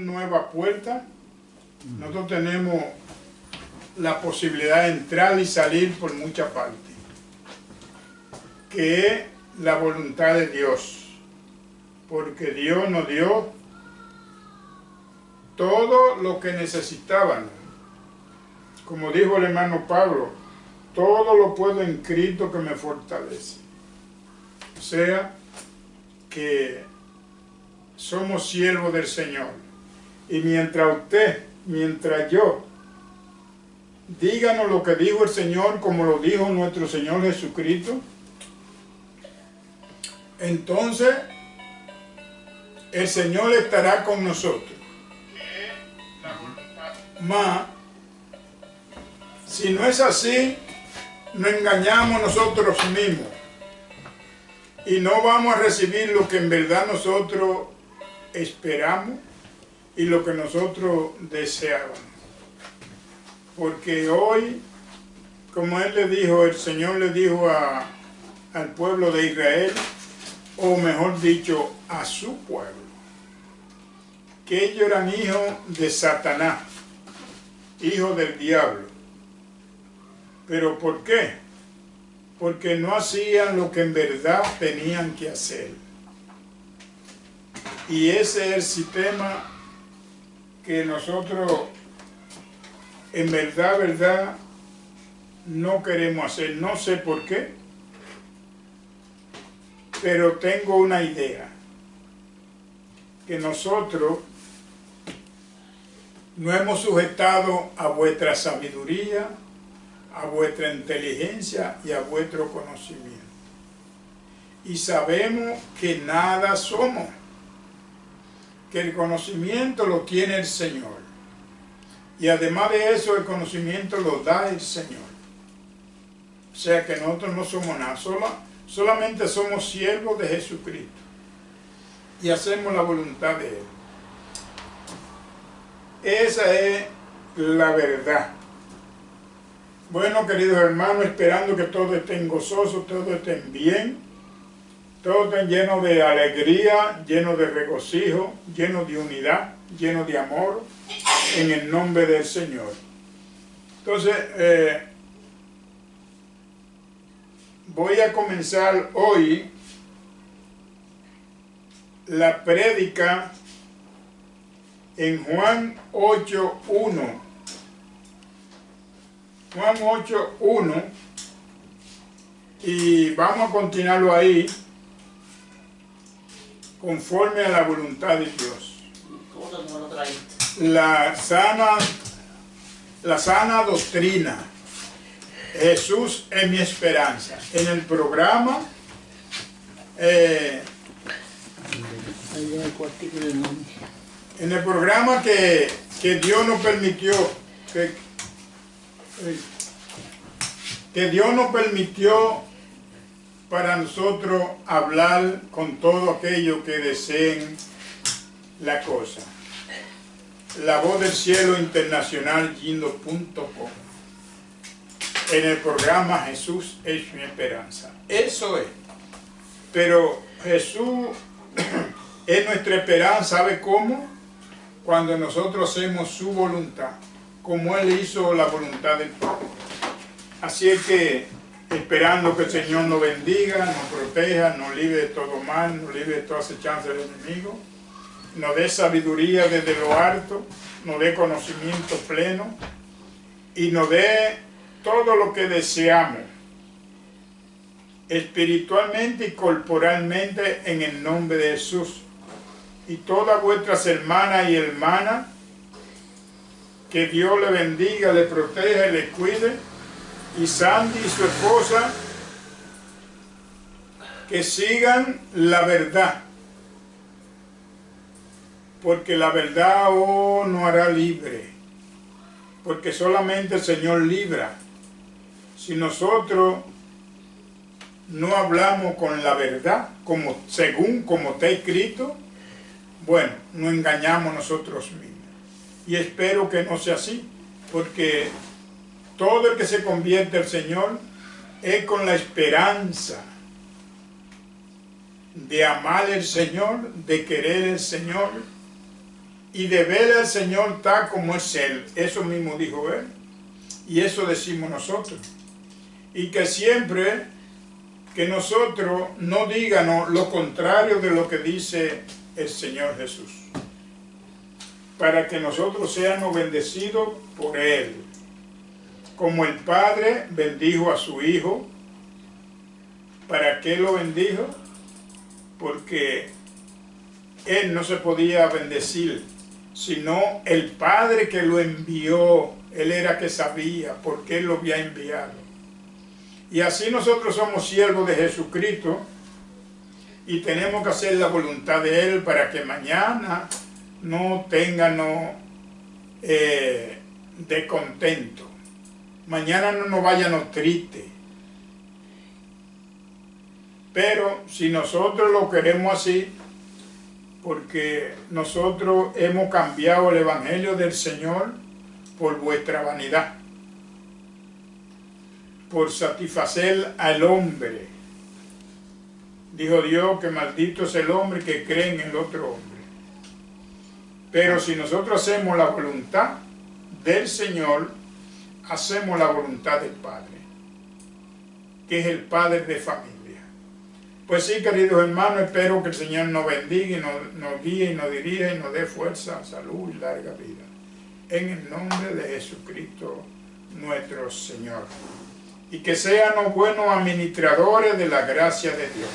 nueva puerta. Nosotros tenemos la posibilidad de entrar y salir por muchas partes, que es la voluntad de Dios, porque Dios nos dio todo lo que necesitaban. Como dijo el hermano Pablo, todo lo puedo en Cristo que me fortalece. O sea, que somos siervos del Señor. Y mientras yo, díganos lo que dijo el Señor, como lo dijo nuestro Señor Jesucristo, entonces el Señor estará con nosotros. Mas, si no es así, nos engañamos nosotros mismos y no vamos a recibir lo que en verdad nosotros esperamos y lo que nosotros deseábamos. Porque hoy, como Él le dijo, el Señor le dijo al pueblo de Israel, o mejor dicho, a su pueblo, que ellos eran hijos de Satanás, hijos del diablo. ¿Pero por qué? Porque no hacían lo que en verdad tenían que hacer. Y ese es el sistema que nosotros en verdad no queremos hacer. No sé por qué, pero tengo una idea, que nosotros no hemos sujetado a vuestra sabiduría, a vuestra inteligencia y a vuestro conocimiento. Y sabemos que nada somos, que el conocimiento lo tiene el Señor. Y además de eso, el conocimiento lo da el Señor. O sea que nosotros no somos nada, solamente somos siervos de Jesucristo. Y hacemos la voluntad de Él. Esa es la verdad. Bueno, queridos hermanos, esperando que todos estén gozosos, todos estén bien, todos estén llenos de alegría, llenos de regocijo, llenos de unidad, llenos de amor, en el nombre del Señor. Entonces, voy a comenzar hoy la prédica en Juan 8:1. Juan 8:1, y vamos a continuarlo ahí conforme a la voluntad de Dios. La sana doctrina. Jesús es mi esperanza. En el programa que Dios nos permitió, que Dios nos permitió para nosotros hablar con todo aquello que deseen la cosa. La Voz del Cielo Internacional Yindo.com. En el programa Jesús es mi esperanza. Eso es. Pero Jesús es nuestra esperanza. ¿Sabe cómo? Cuando nosotros hacemos su voluntad, como Él hizo la voluntad del Padre. Así es que, esperando que el Señor nos bendiga, nos proteja, nos libre de todo mal, nos libre de toda acechanza del enemigo, nos dé sabiduría desde lo alto, nos dé conocimiento pleno y nos dé todo lo que deseamos, espiritualmente y corporalmente, en el nombre de Jesús. Y todas vuestras hermanas y hermanas, que Dios le bendiga, le proteja y le cuide. Y Sandy y su esposa, que sigan la verdad, porque la verdad nos hará libre, porque solamente el Señor libra. Si nosotros no hablamos con la verdad, según como está escrito, bueno, nos engañamos nosotros mismos. Y espero que no sea así, porque todo el que se convierte al Señor es con la esperanza de amar al Señor, de querer al Señor y de ver al Señor tal como es Él. Eso mismo dijo Él. Y eso decimos nosotros. Y que siempre que nosotros no digamos lo contrario de lo que dice el Señor Jesús. Para que nosotros seamos bendecidos por Él. Como el Padre bendijo a su Hijo. ¿Para qué lo bendijo? Porque Él no se podía bendecir, sino el Padre que lo envió. Él era que sabía por qué lo había enviado. Y así nosotros somos siervos de Jesucristo y tenemos que hacer la voluntad de Él para que mañana no tengan descontento. Mañana no nos vayan tristes. Pero si nosotros lo queremos así, porque nosotros hemos cambiado el Evangelio del Señor por vuestra vanidad, por satisfacer al hombre. Dijo Dios que maldito es el hombre que cree en el otro hombre. Pero si nosotros hacemos la voluntad del Señor, hacemos la voluntad del Padre, que es el Padre de familia. Pues sí, queridos hermanos, espero que el Señor nos bendiga y nos guíe y nos dirija y nos dé fuerza, salud y larga vida. En el nombre de Jesucristo nuestro Señor. Y que sean los buenos administradores de la gracia de Dios.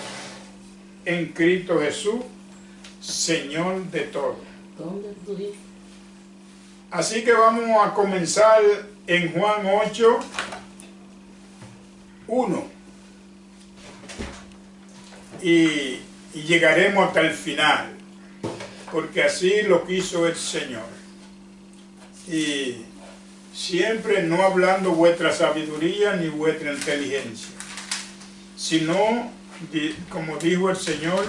En Cristo Jesús, Señor de todo. Así que vamos a comenzar en Juan 8, 1. Y llegaremos hasta el final, porque así lo quiso el Señor. Y siempre no hablando vuestra sabiduría ni vuestra inteligencia, sino, como dijo el Señor,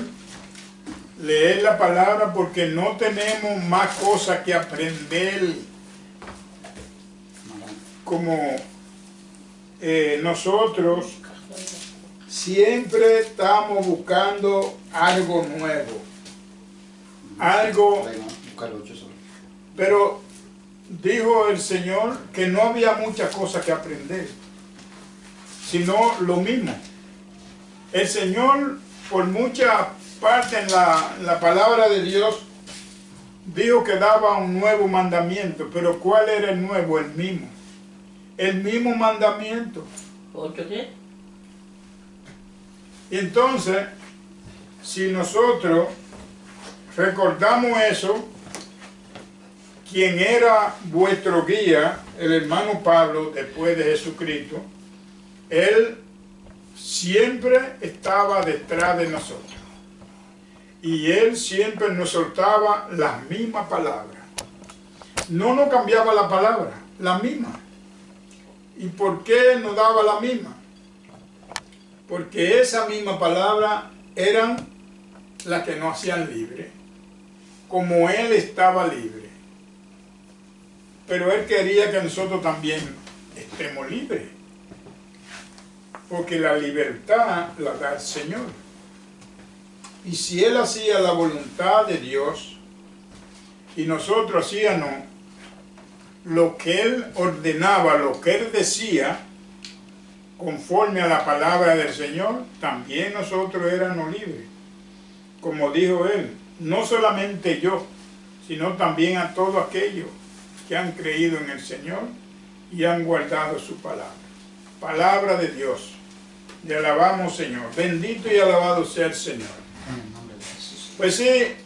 leer la palabra porque no tenemos más cosas que aprender, como nosotros siempre estamos buscando algo nuevo, algo, pero dijo el Señor que no había muchas cosas que aprender, sino lo mismo. El Señor, por muchas partes en la palabra de Dios, dijo que daba un nuevo mandamiento, pero ¿cuál era el nuevo? El mismo mandamiento. ¿Ocho qué? Y entonces, si nosotros recordamos eso, quien era vuestro guía, el hermano Pablo, después de Jesucristo, él siempre estaba detrás de nosotros. Y él siempre nos soltaba las mismas palabras. No nos cambiaba la palabra, la misma. ¿Y por qué nos daba la misma? Porque esa misma palabra eran las que nos hacían libres, como él estaba libre. Pero él quería que nosotros también estemos libres, porque la libertad la da el Señor. Y si él hacía la voluntad de Dios y nosotros hacíamos lo que él ordenaba, lo que él decía, conforme a la palabra del Señor, también nosotros éramos libres. Como dijo él, no solamente yo, sino también a todos aquellos que han creído en el Señor y han guardado su palabra. Palabra de Dios. Le alabamos, Señor. Bendito y alabado sea el Señor. Pues sí,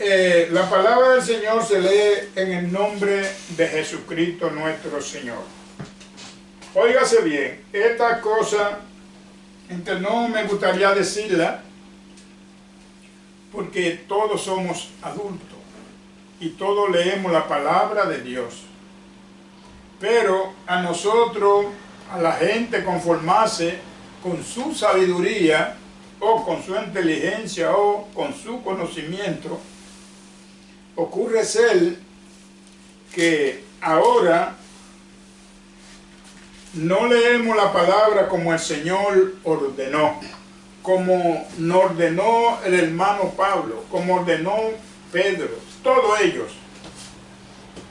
la palabra del Señor se lee en el nombre de Jesucristo nuestro Señor. Óigase bien, esta cosa, no me gustaría decirla, porque todos somos adultos y todos leemos la palabra de Dios. Pero a nosotros, a la gente, conformarse con su sabiduría o con su inteligencia o con su conocimiento, ocurre ser que ahora no leemos la palabra como el Señor ordenó, como nos ordenó el hermano Pablo, como ordenó Pedro, todos ellos.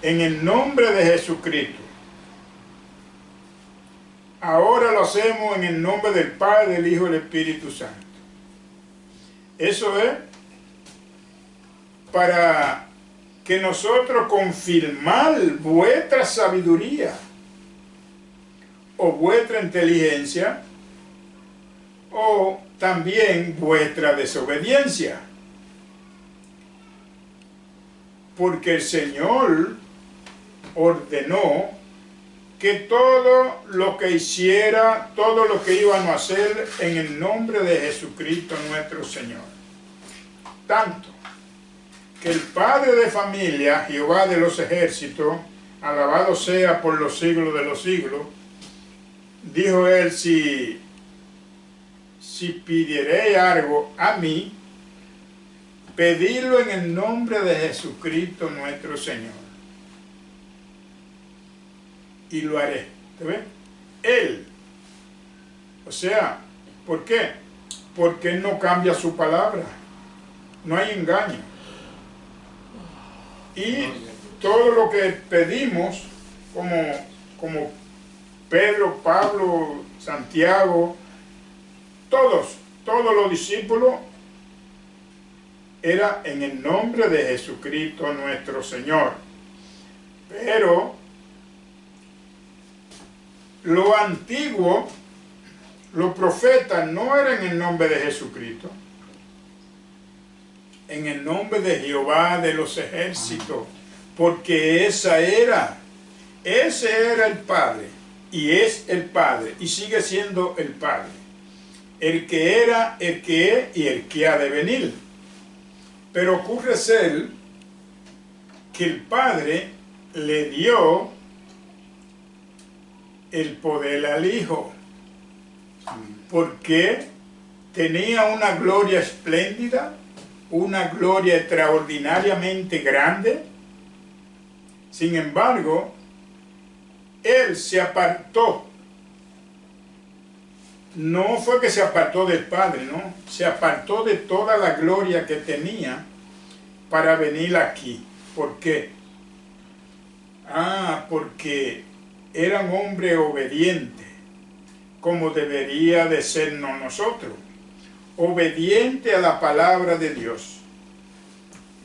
en el nombre de Jesucristo. Ahora lo hacemos en el nombre del Padre, del Hijo y del Espíritu Santo. Eso es para que nosotros confirmar vuestra sabiduría o vuestra inteligencia o también vuestra desobediencia. Porque el Señor ordenó que todo lo que hiciera, todo lo que íbamos a hacer en el nombre de Jesucristo nuestro Señor. Tanto que el Padre de familia, Jehová de los ejércitos, alabado sea por los siglos de los siglos, dijo él, si pidiereis algo a mí, pedidlo en el nombre de Jesucristo nuestro Señor. Y lo haré. ¿Te ves? Él. O sea, ¿por qué? Porque Él no cambia su palabra. No hay engaño. Y todo lo que pedimos, como Pedro, Pablo, Santiago, todos los discípulos, era en el nombre de Jesucristo nuestro Señor. Pero lo antiguo, los profetas no eran en el nombre de Jesucristo, en el nombre de Jehová de los ejércitos, porque ese era el Padre, y es el Padre, y sigue siendo el Padre, el que era, el que es y el que ha de venir. Pero ocurre ser que el Padre le dio el poder al Hijo, porque tenía una gloria espléndida, una gloria extraordinariamente grande. Sin embargo, Él se apartó. No fue que se apartó del Padre, no, se apartó de toda la gloria que tenía para venir aquí. ¿Por qué? Porque era un hombre obediente, como debería de sernos nosotros, obediente a la palabra de Dios.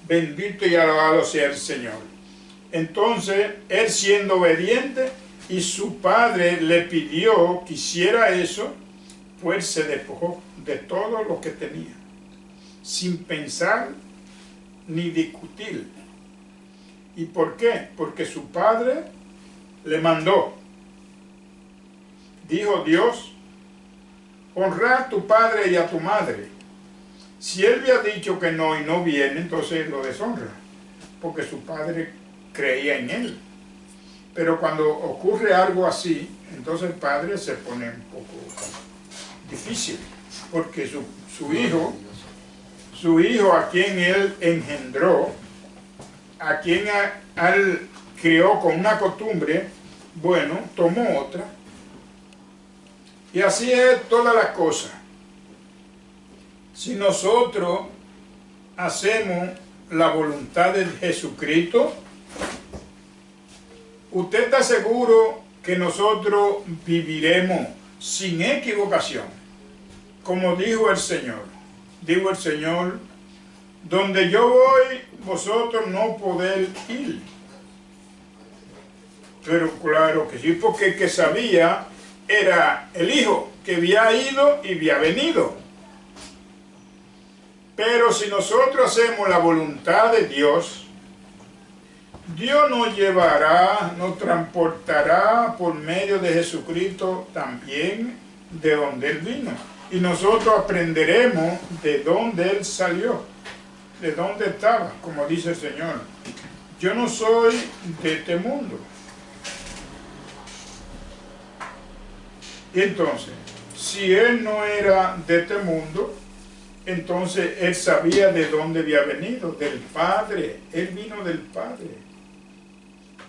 Bendito y alabado sea el Señor. Entonces, él siendo obediente y su padre le pidió que hiciera eso, pues se despojó de todo lo que tenía, sin pensar ni discutir. ¿Y por qué? Porque su padre le mandó. Dijo Dios, honra a tu padre y a tu madre. Si él había dicho que no y no viene, entonces lo deshonra, porque su padre creía en él. Pero cuando ocurre algo así, entonces el padre se pone un poco difícil, porque su hijo a quien él engendró, a quien él crió con una costumbre, bueno, tomó otra. Y así es todas las cosas. Si nosotros hacemos la voluntad de Jesucristo, usted está seguro que nosotros viviremos sin equivocación. Como dijo el Señor, donde yo voy, vosotros no podéis ir. Pero claro que sí, porque el que sabía era el Hijo, que había ido y había venido. Pero si nosotros hacemos la voluntad de Dios, Dios nos llevará, nos transportará por medio de Jesucristo también de donde Él vino. Y nosotros aprenderemos de dónde Él salió, de dónde estaba, como dice el Señor. Yo no soy de este mundo. Y entonces, si Él no era de este mundo, entonces Él sabía de dónde había venido, del Padre. Él vino del Padre.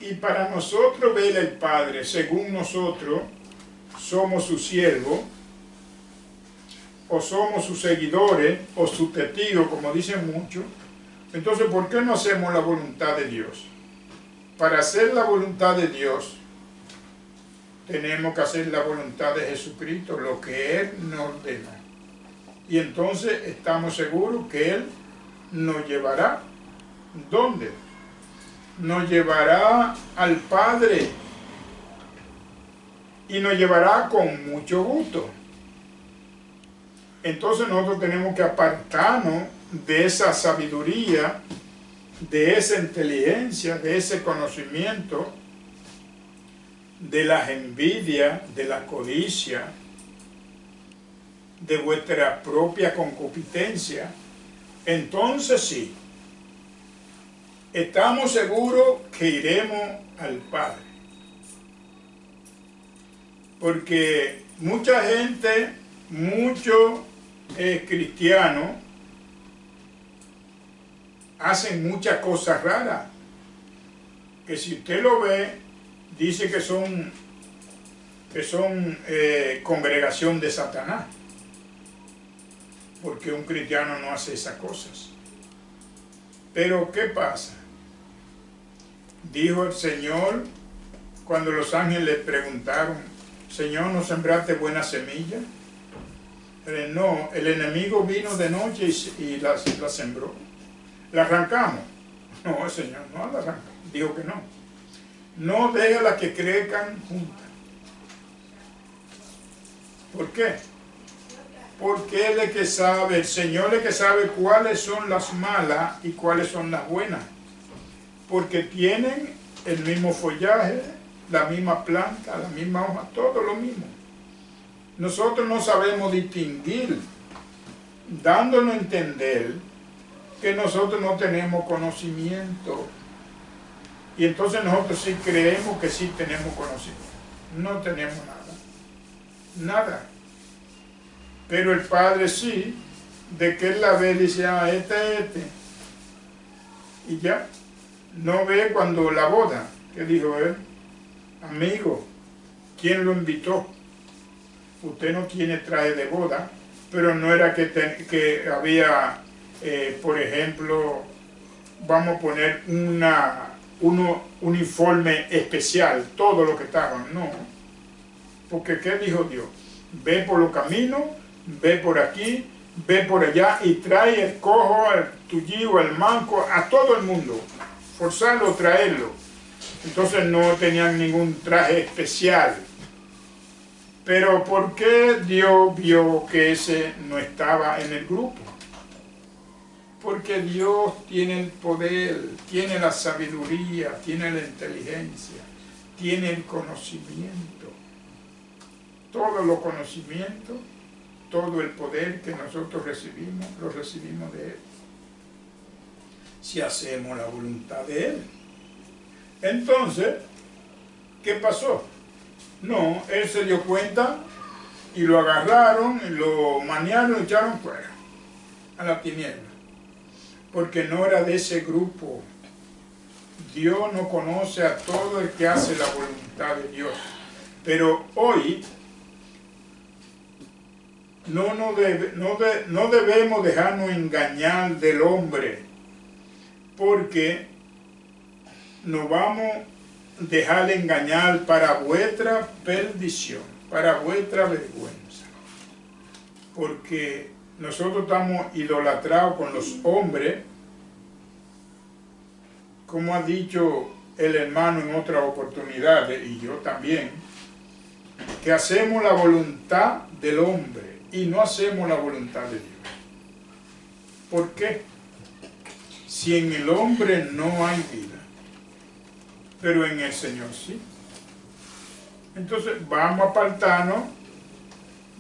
Y para nosotros ver el Padre, según nosotros somos sus siervos, o somos sus seguidores, o sus testigos, como dicen muchos, entonces ¿por qué no hacemos la voluntad de Dios? para hacer la voluntad de Dios, tenemos que hacer la voluntad de Jesucristo, lo que Él nos ordenó. Y entonces estamos seguros que Él nos llevará, ¿dónde? Nos llevará al Padre y nos llevará con mucho gusto. Entonces nosotros tenemos que apartarnos de esa sabiduría, de esa inteligencia, de ese conocimiento, de las envidias, de la codicia, de vuestra propia concupiscencia. Entonces sí, estamos seguros que iremos al Padre. Porque mucha gente, muchos cristianos, hacen muchas cosas raras, que si usted lo ve, dice que son congregación de Satanás, porque un cristiano no hace esas cosas. Pero ¿qué pasa? Dijo el Señor, cuando los ángeles le preguntaron, Señor, ¿no sembraste buena semilla? No, el enemigo vino de noche y la sembró. ¿La arrancamos? No, el Señor no la arranca. Dijo que no. No déjala que crezcan juntas. ¿Por qué? Porque Él es el que sabe, el Señor es el que sabe cuáles son las malas y cuáles son las buenas. Porque tienen el mismo follaje, la misma planta, la misma hoja, todo lo mismo. Nosotros no sabemos distinguir, dándonos a entender que nosotros no tenemos conocimiento. Y entonces nosotros sí creemos que sí tenemos conocimiento. No tenemos nada. Nada. Pero el Padre sí, de que Él la ve, dice, este. Y ya. No ve cuando la boda. ¿Qué dijo Él? Amigo, ¿quién lo invitó? Usted no tiene traje de boda, pero no era que había, por ejemplo, vamos a poner un uniforme especial, todo lo que estaban, no. Porque ¿qué dijo Dios? Ve por los caminos, ve por aquí, ve por allá y trae el cojo, el tullido, el manco, a todo el mundo. Forzarlo, traerlo. Entonces no tenían ningún traje especial. Pero ¿por qué Dios vio que ese no estaba en el grupo? Porque Dios tiene el poder, tiene la sabiduría, tiene la inteligencia, tiene el conocimiento. Todo los conocimientos, todo el poder que nosotros recibimos, lo recibimos de Él. Si hacemos la voluntad de Él. Entonces, ¿qué pasó? No, Él se dio cuenta y lo agarraron, lo maniaron y lo echaron fuera, a la tiniebla. Porque no era de ese grupo. Dios no conoce a todo el que hace la voluntad de Dios. Pero hoy no debemos dejarnos engañar del hombre, porque nos vamos a dejar engañar para vuestra perdición, para vuestra vergüenza. Porque nosotros estamos idolatrados con los hombres, como ha dicho el hermano en otras oportunidades, y yo también, que hacemos la voluntad del hombre y no hacemos la voluntad de Dios. ¿Por qué? Si en el hombre no hay vida, pero en el Señor sí. Entonces vamos a apartarnos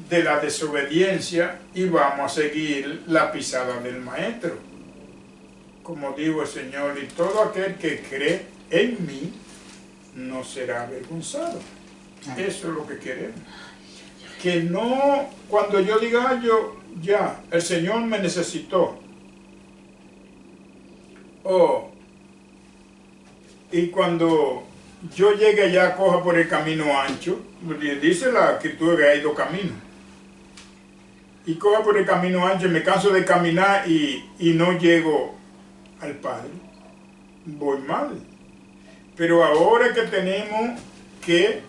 de la desobediencia y vamos a seguir la pisada del Maestro. Como dijo el Señor, y todo aquel que cree en mí no será avergonzado. Eso es lo que queremos. Que no, cuando yo diga, ya, el Señor me necesitó. Y cuando yo llegue allá, coja por el camino ancho, dice la Escritura que hay dos caminos. Y coja por el camino ancho, me canso de caminar y no llego al Padre. Voy mal. Pero ahora que tenemos que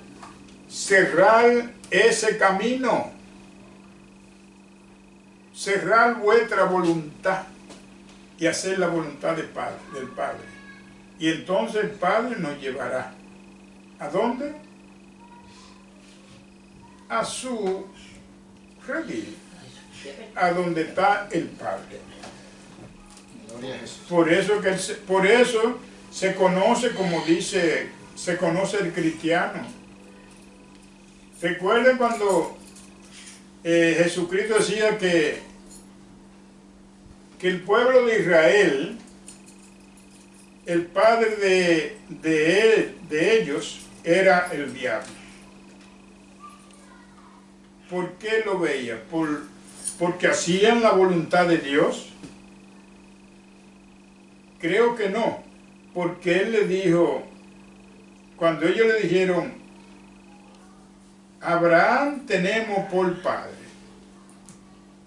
cerrar ese camino, cerrar vuestra voluntad y hacer la voluntad del Padre. Y entonces el Padre nos llevará. ¿A dónde? A su redil, a donde está el Padre. Por eso se conoce, como dice, se conoce el cristiano. Recuerden cuando Jesucristo decía que el pueblo de Israel, el padre de ellos era el diablo. ¿Por qué lo veía? ¿Porque hacían la voluntad de Dios? Creo que no, porque él le dijo, cuando ellos le dijeron, Abraham tenemos por padre,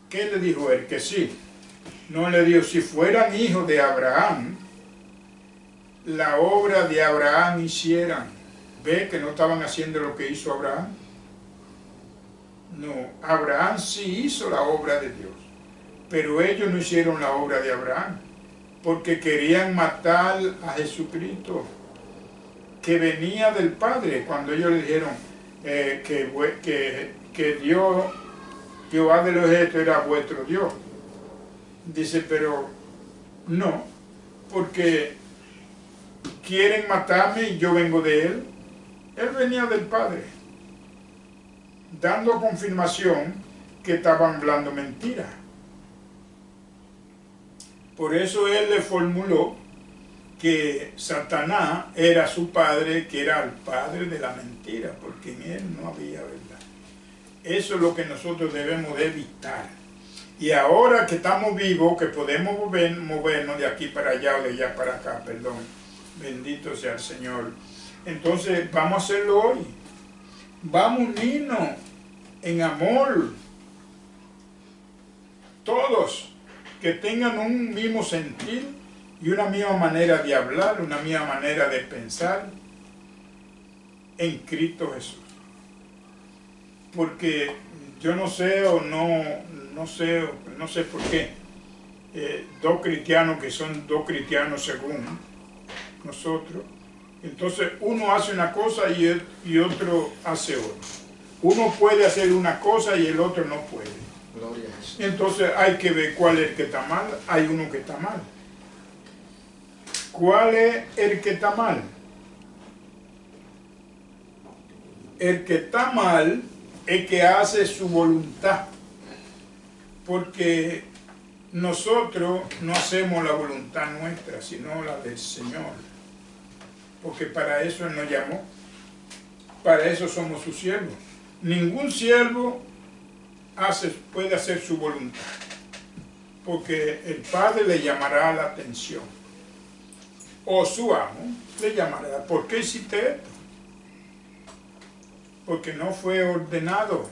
¿qué le dijo él? Que sí. No le dijo, si fueran hijos de Abraham, la obra de Abraham hicieran. ¿Ve que no estaban haciendo lo que hizo Abraham? No, Abraham sí hizo la obra de Dios, pero ellos no hicieron la obra de Abraham, porque querían matar a Jesucristo, que venía del Padre, cuando ellos le dijeron que Dios, Jehová de los ejércitos, era vuestro Dios. Dice, pero no, porque quieren matarme y yo vengo de él. Él venía del Padre, dando confirmación que estaban hablando mentira. Por eso él le formuló que Satanás era su padre, que era el padre de la mentira, porque en él no había verdad. Eso es lo que nosotros debemos de evitar. Y ahora que estamos vivos, que podemos movernos de aquí para allá o de allá para acá, perdón, bendito sea el Señor. Entonces vamos a hacerlo hoy. Vamos a unirnos en amor. Todos que tengan un mismo sentir y una misma manera de hablar, una misma manera de pensar en Cristo Jesús. Porque yo no sé o no sé por qué dos cristianos que son dos cristianos según nosotros, entonces uno hace una cosa y otro hace otra. Uno puede hacer una cosa y el otro no puede. Gloria a Jesús. Entonces hay que ver cuál es el que está mal. Hay uno que está mal. ¿Cuál es el que está mal? El que está mal es que hace su voluntad. Porque nosotros no hacemos la voluntad nuestra, sino la del Señor. Porque para eso Él nos llamó. Para eso somos sus siervos. Ningún siervo puede hacer su voluntad. Porque el Padre le llamará la atención. O su amo le llamará, ¿por qué hiciste esto? Porque no fue ordenado.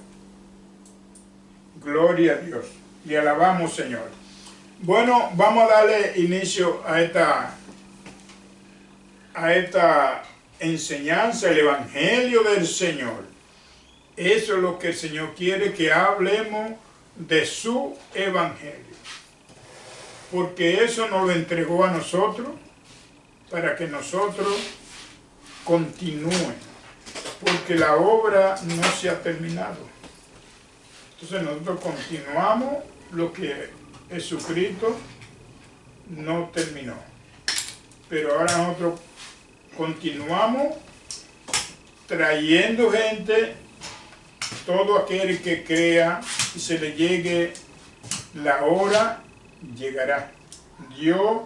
Gloria a Dios. Le alabamos, Señor. Bueno, vamos a darle inicio a esta enseñanza, el Evangelio del Señor. Eso es lo que el Señor quiere, que hablemos de su Evangelio. Porque eso nos lo entregó a nosotros, para que nosotros continúen. Porque la obra no se ha terminado. Entonces nosotros continuamos lo que Jesucristo no terminó. Pero ahora nosotros continuamos trayendo gente, todo aquel que crea y se le llegue la hora, llegará. Dios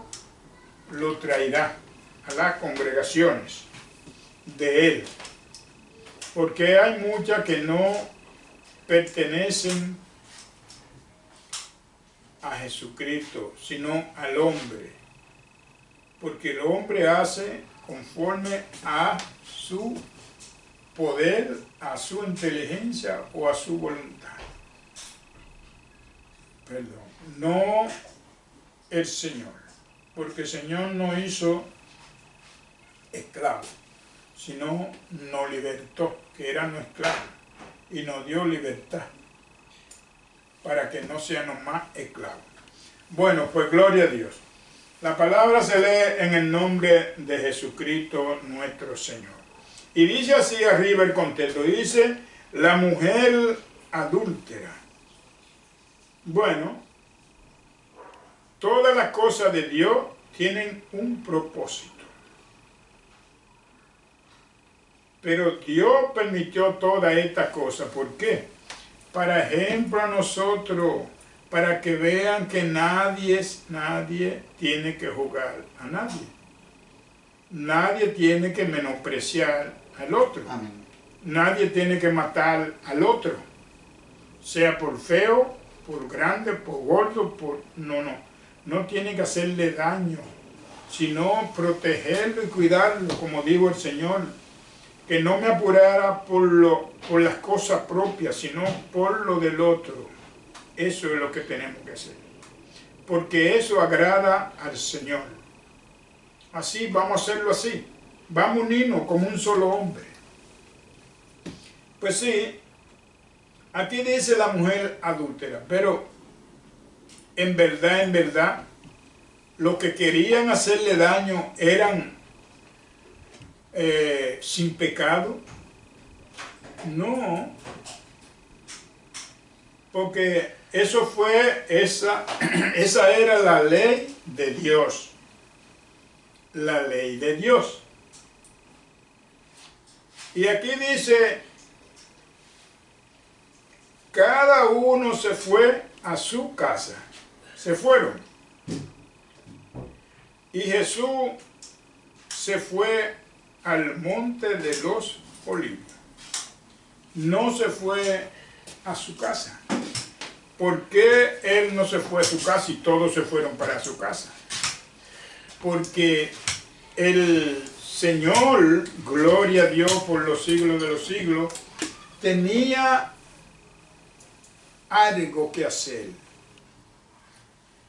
lo traerá a las congregaciones de Él. Porque hay muchas que no pertenecen a Jesucristo, sino al hombre. Porque el hombre hace conforme a su poder, a su inteligencia o a su voluntad. Perdón, no el Señor. Porque el Señor no hizo esclavos, sino nos libertó, que éramos esclavos, y nos dio libertad, para que no seamos más esclavos. Bueno, pues gloria a Dios. La palabra se lee en el nombre de Jesucristo nuestro Señor. Y dice así arriba el contexto, dice, la mujer adúltera. Bueno, todas las cosas de Dios tienen un propósito. Pero Dios permitió todas estas cosas. ¿Por qué? Para ejemplo a nosotros, para que vean que nadie tiene que juzgar a nadie. Nadie tiene que menospreciar al otro. Amén. Nadie tiene que matar al otro. Sea por feo, por grande, por gordo, no tiene que hacerle daño, sino protegerlo y cuidarlo, como dijo el Señor, que no me apurara por las cosas propias, sino por lo del otro. Eso es lo que tenemos que hacer, porque eso agrada al Señor. Así, vamos a hacerlo así, vamos a unirnos como un solo hombre. Pues sí, aquí dice la mujer adúltera, pero en verdad, los que querían hacerle daño eran sin pecado. No, porque esa era la ley de Dios. La ley de Dios. Y aquí dice, cada uno se fue a su casa. Se fueron. Y Jesús se fue al monte de los Olivos. No se fue a su casa. ¿Por qué él no se fue a su casa y todos se fueron para su casa? Porque el Señor, gloria a Dios por los siglos de los siglos, tenía algo que hacer,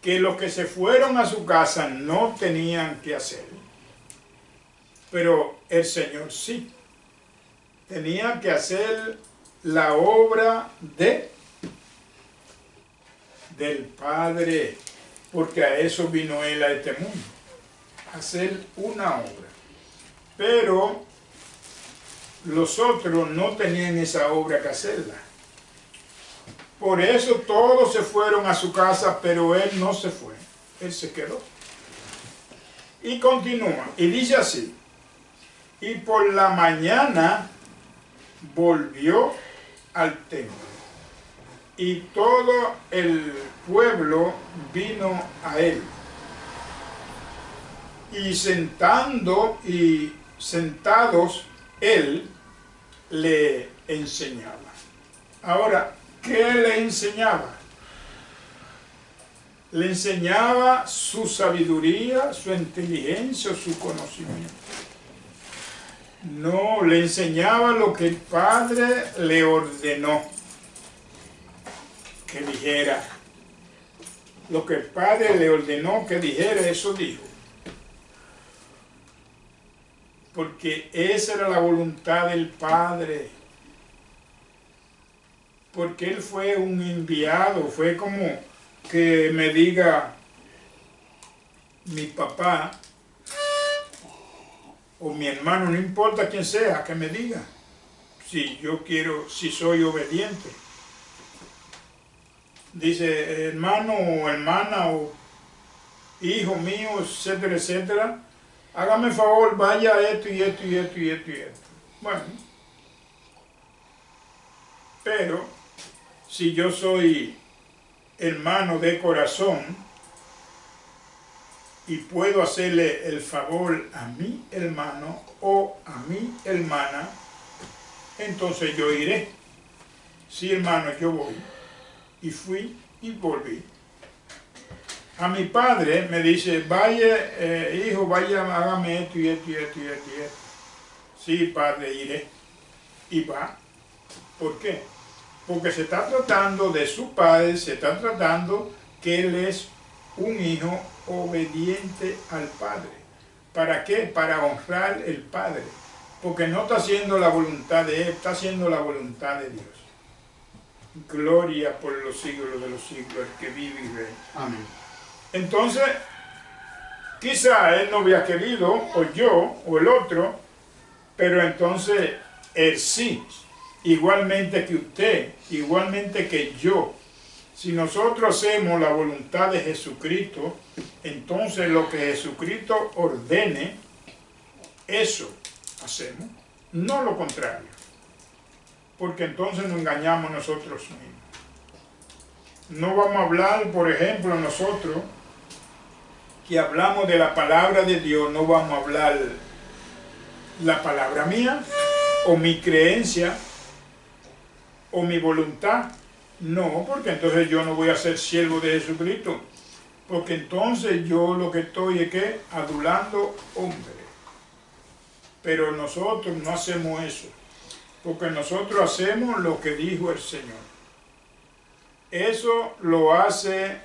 que los que se fueron a su casa no tenían que hacer, pero el Señor sí, tenía que hacer la obra del Padre, porque a eso vino Él a este mundo, a hacer una obra. Pero los otros no tenían esa obra que hacerla. Por eso todos se fueron a su casa, pero Él no se fue. Él se quedó. Y continúa, y dice así, y por la mañana volvió al templo, y todo el pueblo vino a Él, y sentados Él le enseñaba. Ahora, ¿qué le enseñaba? Le enseñaba su sabiduría, su inteligencia, su conocimiento. No, le enseñaba lo que el Padre le ordenó que dijera. Lo que el Padre le ordenó que dijera, eso dijo. Porque esa era la voluntad del Padre. Porque Él fue un enviado, fue como que me diga mi papá o mi hermano, no importa quién sea, que me diga si yo quiero, si soy obediente. Dice, hermano o hermana o hijo mío, etcétera, etcétera, hágame favor, vaya a esto y esto y esto y esto y esto. Bueno, pero si yo soy hermano de corazón y puedo hacerle el favor a mi hermano o a mi hermana, entonces yo iré. Sí, hermano, yo voy. Y fui y volví. A mi padre me dice, vaya, hijo, vaya, hágame esto y esto y esto y esto y esto. Sí, padre, iré. Y va. ¿Por qué? Porque se está tratando de su padre, se está tratando que él es un hijo obediente al Padre. ¿Para qué? Para honrar el Padre. Porque no está haciendo la voluntad de Él, está haciendo la voluntad de Dios. Gloria por los siglos de los siglos, el que vive y reina. Amén. Entonces, quizá Él no había querido, o yo, o el otro, pero entonces Él sí. Igualmente que usted, igualmente que yo. Si nosotros hacemos la voluntad de Jesucristo, entonces lo que Jesucristo ordene, eso hacemos, no lo contrario. Porque entonces nos engañamos nosotros mismos. No vamos a hablar, por ejemplo, nosotros, que hablamos de la palabra de Dios, no vamos a hablar la palabra mía, o mi creencia, o mi voluntad. No, porque entonces yo no voy a ser siervo de Jesucristo. Porque entonces yo lo que estoy es que adulando hombres. Pero nosotros no hacemos eso. Porque nosotros hacemos lo que dijo el Señor. Eso lo hace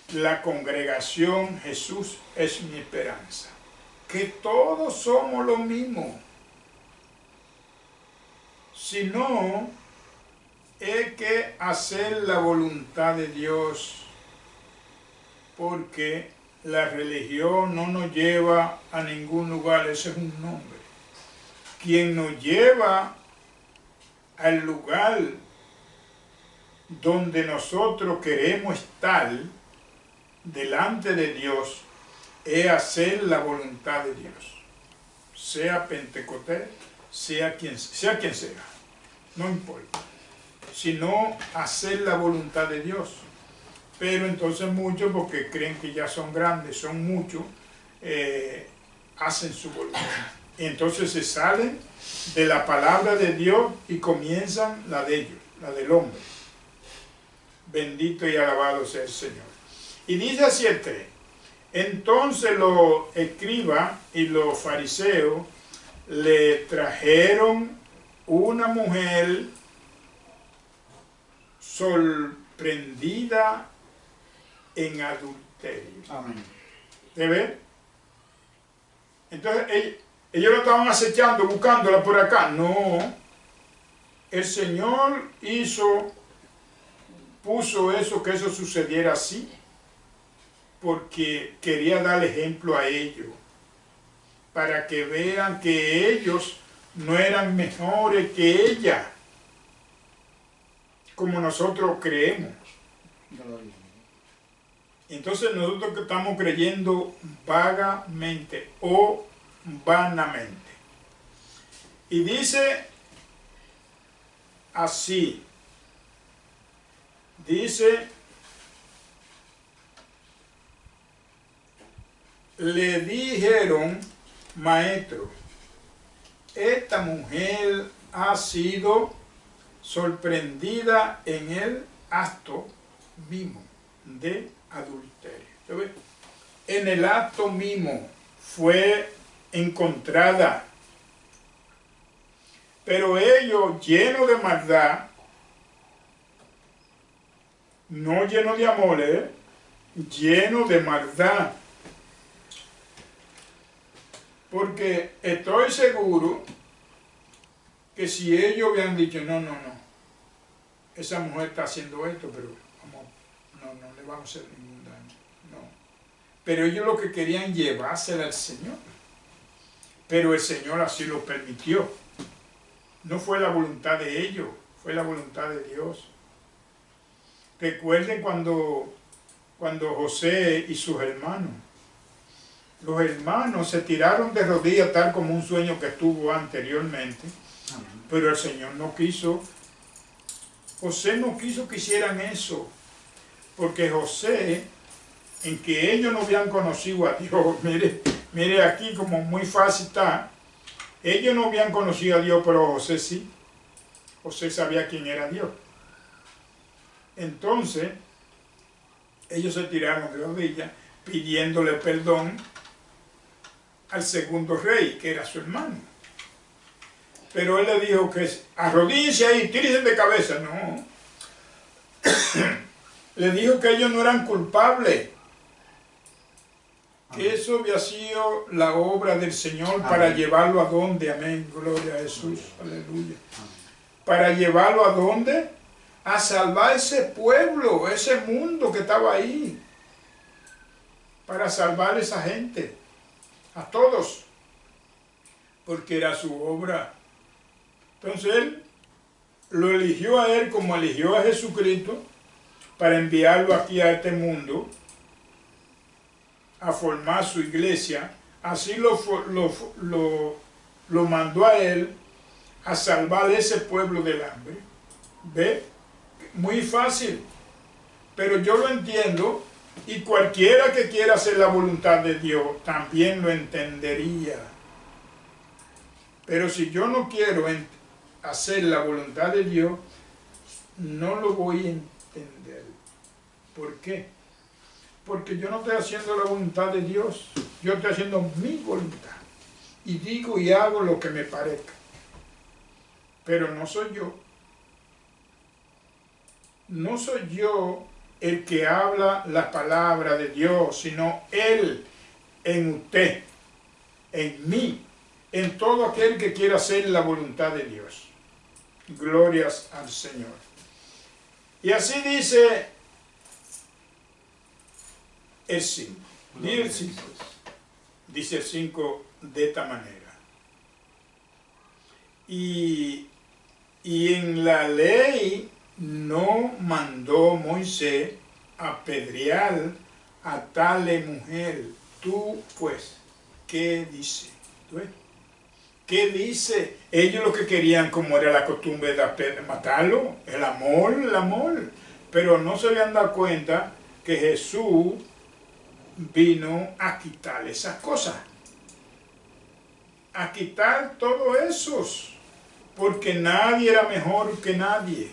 la congregación Jesús es mi esperanza. Que todos somos lo mismo. Sino es que hacer la voluntad de Dios, porque la religión no nos lleva a ningún lugar, ese es un nombre. Quien nos lleva al lugar donde nosotros queremos estar delante de Dios es hacer la voluntad de Dios, sea Pentecostés, sea quien sea, no importa, sino hacer la voluntad de Dios. Pero entonces muchos, porque creen que ya son grandes, son muchos, hacen su voluntad. Y entonces se salen de la palabra de Dios y comienzan la de ellos, la del hombre. Bendito y alabado sea el Señor. Y dice así el 3. Entonces los escribas y los fariseos le trajeron una mujer sorprendida en adulterio. Amén. ¿De ver? Entonces ellos lo estaban acechando, buscándola por acá. No. El Señor puso eso, que eso sucediera así, porque quería dar ejemplo a ellos, para que vean que ellos no eran mejores que ella, como nosotros creemos. Entonces nosotros que estamos creyendo vagamente o vanamente. Y dice así, le dijeron, maestro, esta mujer ha sido sorprendida en el acto mismo de adulterio. En el acto mismo fue encontrada, pero ellos, llenos de maldad, no llenos de amor, llenos de maldad. Porque estoy seguro que si ellos hubieran dicho, no, esa mujer está haciendo esto, pero no le vamos a hacer ningún daño, no. Pero ellos lo que querían llevársela al Señor. Pero el Señor así lo permitió. No fue la voluntad de ellos, fue la voluntad de Dios. Recuerden cuando José y sus hermanos, los hermanos se tiraron de rodillas tal como un sueño que tuvo anteriormente. Amén. Pero el Señor no quiso. José no quiso que hicieran eso. Porque José, en que ellos no habían conocido a Dios, mire aquí como muy fácil está. Ellos no habían conocido a Dios, pero José sí. José sabía quién era Dios. Entonces, ellos se tiraron de rodillas pidiéndole perdón al segundo rey, que era su hermano. Pero él le dijo que arrodíllese ahí, tírese de cabeza. No. Le dijo que ellos no eran culpables, Que eso había sido la obra del Señor para llevarlo a dónde, amén, gloria a Jesús, aleluya. Para llevarlo a dónde, a salvar ese pueblo, ese mundo que estaba ahí, para salvar a esa gente, a todos, porque era su obra. Entonces Él lo eligió a Él como eligió a Jesucristo para enviarlo aquí a este mundo, a formar su iglesia. Así lo mandó a Él a salvar ese pueblo del hambre. ¿Ve? Muy fácil, pero yo lo entiendo, y cualquiera que quiera hacer la voluntad de Dios también lo entendería. Pero si yo no quiero hacer la voluntad de Dios, no lo voy a entender. ¿Por qué? Porque yo no estoy haciendo la voluntad de Dios, yo estoy haciendo mi voluntad, y digo y hago lo que me parezca, pero no soy yo. No soy yo el que habla la palabra de Dios, sino Él en usted, en mí, en todo aquel que quiera hacer la voluntad de Dios. Glorias al Señor. Y así dice el 5. Dice el 5 de esta manera. Y en la ley no mandó Moisés apedrear a tal mujer. Tú, pues, ¿qué dice? ¿Tú ves? ¿Qué dice? Ellos lo que querían, como era la costumbre de matarlo, el amor. Pero no se habían dado cuenta que Jesús vino a quitar esas cosas. A quitar todo eso. Porque nadie era mejor que nadie.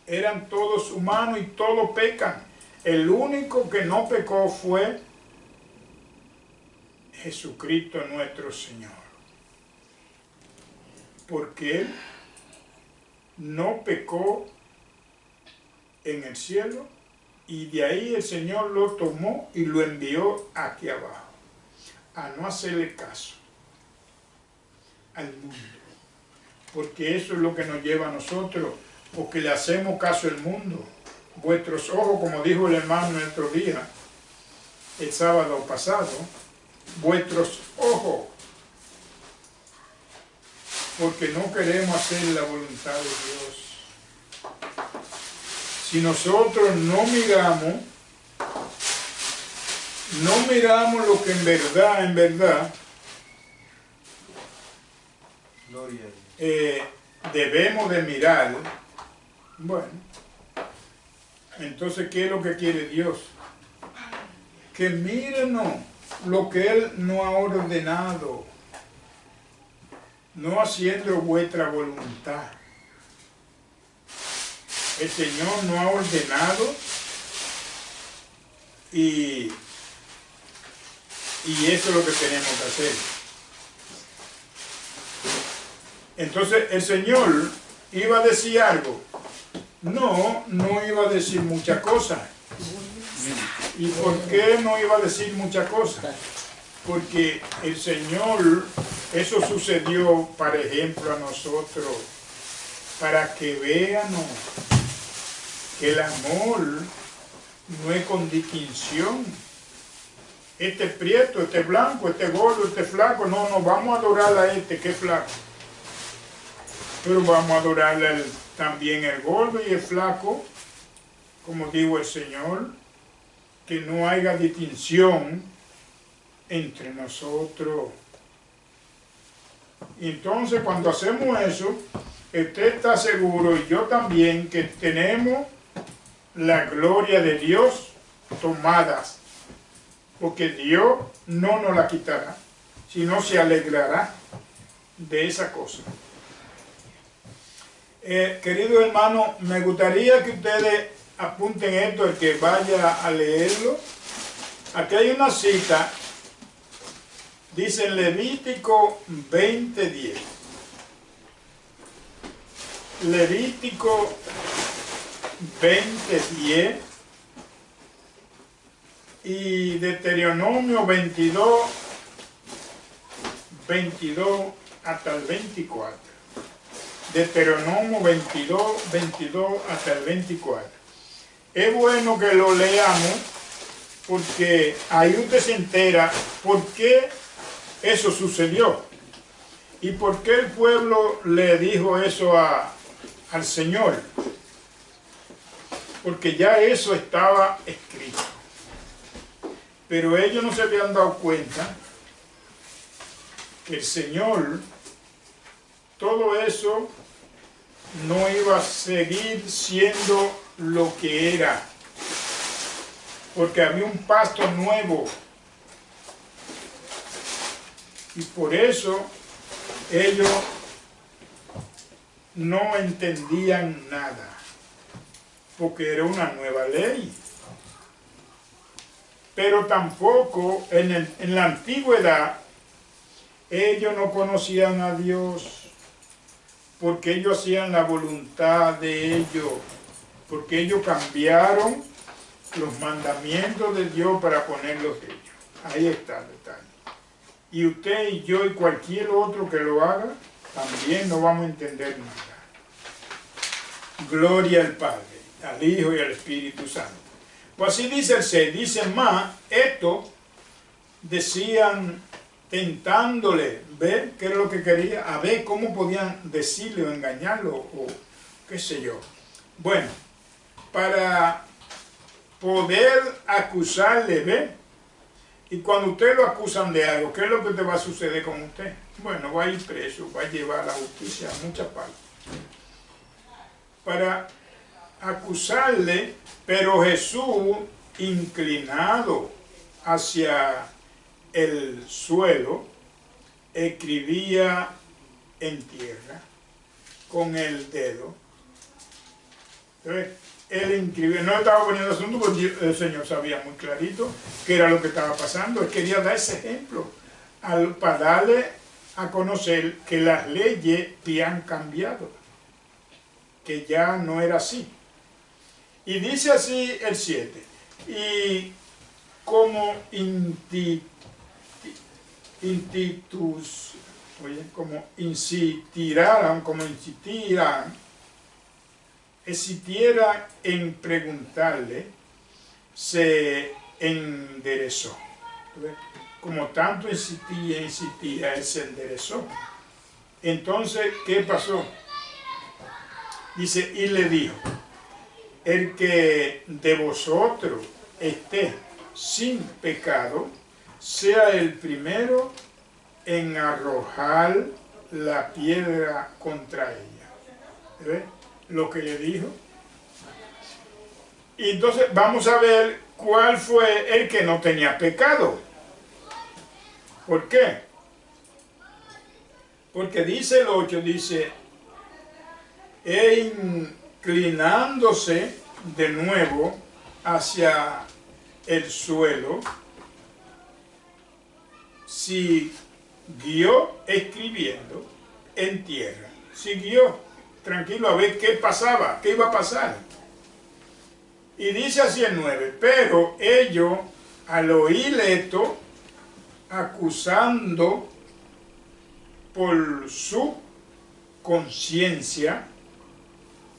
Eran todos humanos y todos pecan. El único que no pecó fue Jesucristo nuestro Señor. Porque Él no pecó en el cielo, y de ahí el Señor lo tomó y lo envió aquí abajo, a no hacerle caso al mundo. Porque eso es lo que nos lleva a nosotros, porque le hacemos caso al mundo. Vuestros ojos, como dijo el hermano el otro día, el sábado pasado, vuestros ojos, porque no queremos hacer la voluntad de Dios. Si nosotros no miramos lo que en verdad, debemos de mirar, bueno, entonces, ¿qué es lo que quiere Dios? Que mírenos lo que Él no ha ordenado, no haciendo vuestra voluntad. El Señor no ha ordenado, y eso es lo que tenemos que hacer. Entonces el Señor iba a decir algo. No iba a decir muchas cosas. ¿Y por qué no iba a decir muchas cosas? Porque el Señor, eso sucedió, por ejemplo, a nosotros, para que veamos que el amor no es con distinción. Este es prieto, este es blanco, este es gordo, este es flaco. No, vamos a adorar a este que es flaco. Pero vamos a adorarle también el gordo y el flaco, como dijo el Señor, que no haya distinción entre nosotros. Y entonces, cuando hacemos eso, usted está seguro, y yo también, que tenemos la gloria de Dios tomadas, porque Dios no nos la quitará, sino se alegrará de esa cosa. Querido hermano, me gustaría que ustedes apunten esto, el que vaya a leerlo. Aquí hay una cita, dice en Levítico 20:10. Levítico 20:10 y Deuteronomio 22, 22 hasta el 24. Deuteronomio 22, 22 hasta el 24. Es bueno que lo leamos porque ahí usted se entera por qué eso sucedió y por qué el pueblo le dijo eso al Señor. Porque ya eso estaba escrito. Pero ellos no se habían dado cuenta que el Señor, todo eso no iba a seguir siendo lo que era, porque había un pasto nuevo, y por eso ellos no entendían nada, porque era una nueva ley. Pero tampoco en la antigüedad ellos no conocían a Dios, porque ellos hacían la voluntad de ellos, porque ellos cambiaron los mandamientos de Dios para ponerlos de ellos. Ahí está el detalle. Y usted y yo y cualquier otro que lo haga, también no vamos a entender nada. Gloria al Padre, al Hijo y al Espíritu Santo. Pues así dice el 6, dice más, esto decían tentándole, ver qué era lo que quería, a ver cómo podían decirle o engañarlo o qué sé yo. Bueno, para poder acusarle, ¿ve? Y cuando usted lo acusan de algo, ¿qué es lo que te va a suceder con usted? Bueno, va a ir preso, va a llevar a la justicia a muchas partes. Para acusarle, pero Jesús, inclinado hacia el suelo, escribía en tierra con el dedo. Entonces, él escribía, no estaba poniendo asunto porque el Señor sabía muy clarito qué era lo que estaba pasando. Él quería dar ese ejemplo para darle a conocer que las leyes habían cambiado, que ya no era así. Y dice así el 7, y como insistieran en preguntarle, se enderezó. Como tanto insistía, él se enderezó. Entonces, ¿qué pasó? Dice, y le dijo, el que de vosotros esté sin pecado, sea el primero en arrojar la piedra contra ella. ¿Ve lo que le dijo? Y entonces vamos a ver cuál fue el que no tenía pecado. ¿Por qué? Porque dice el 8, dice, e inclinándose de nuevo hacia el suelo, siguió escribiendo en tierra. Siguió tranquilo a ver qué pasaba, qué iba a pasar. Y dice así el 9, pero ellos al oír esto, acusando por su conciencia,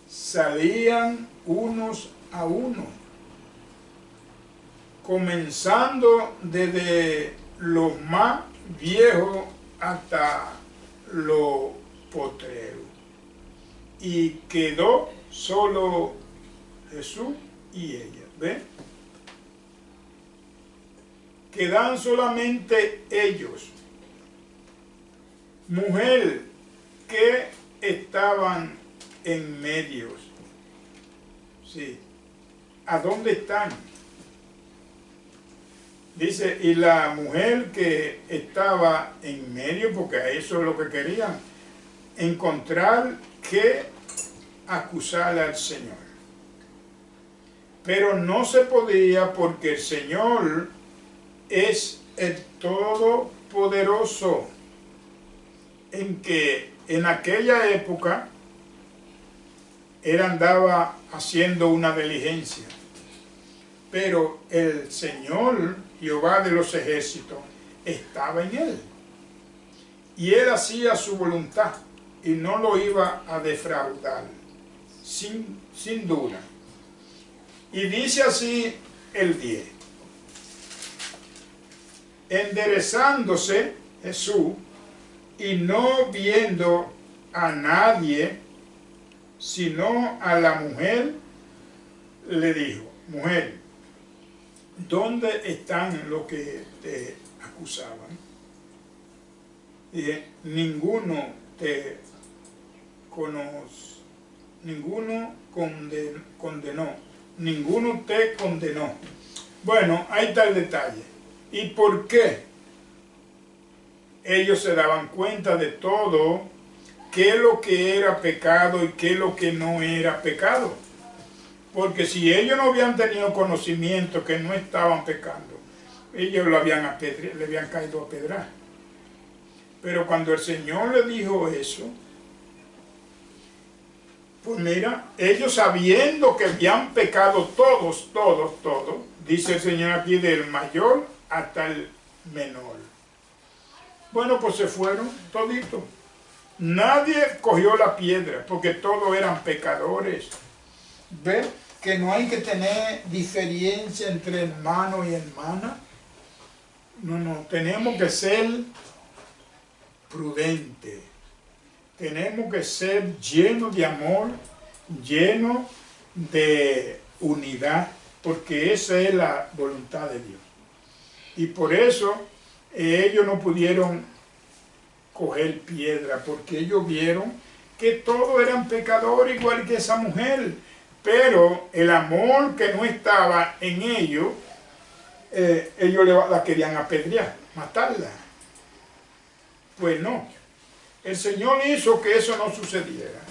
salían unos a uno, comenzando desde los más viejos hasta los postreros. Y quedó solo Jesús y ella. ¿Ven? Quedan solamente ellos. Mujer, que estaban en medio. Sí. ¿A dónde están? Dice, y la mujer que estaba en medio, porque eso es lo que querían, encontrar que acusar al Señor. Pero no se podía porque el Señor es el Todopoderoso, en que en aquella época él andaba haciendo una diligencia. pero el Señor, Jehová de los ejércitos, estaba en él. Y él hacía su voluntad y no lo iba a defraudar, sin duda. Y dice así el 10. Enderezándose Jesús y no viendo a nadie, sino a la mujer, le dijo: mujer, ¿dónde están los que te acusaban? Dije: ninguno te conoce, ninguno condenó, ninguno te condenó. Bueno, ahí está el detalle. ¿Y por qué? Ellos se daban cuenta de todo, qué es lo que era pecado y qué es lo que no era pecado. Porque si ellos no habían tenido conocimiento que no estaban pecando, ellos le habían caído a pedrar. Pero cuando el Señor le dijo eso, pues mira, ellos sabiendo que habían pecado todos, dice el Señor aquí, del mayor hasta el menor. Bueno, pues se fueron toditos. Nadie cogió la piedra, porque todos eran pecadores. ¿Ve? Que no hay que tener diferencia entre hermano y hermana. No, tenemos que ser prudentes. Tenemos que ser llenos de amor, llenos de unidad, porque esa es la voluntad de Dios. Y por eso ellos no pudieron coger piedra, porque ellos vieron que todos eran pecadores igual que esa mujer, pero el amor que no estaba en ellos, ellos la querían apedrear, matarla. Pues no, el Señor hizo que eso no sucediera.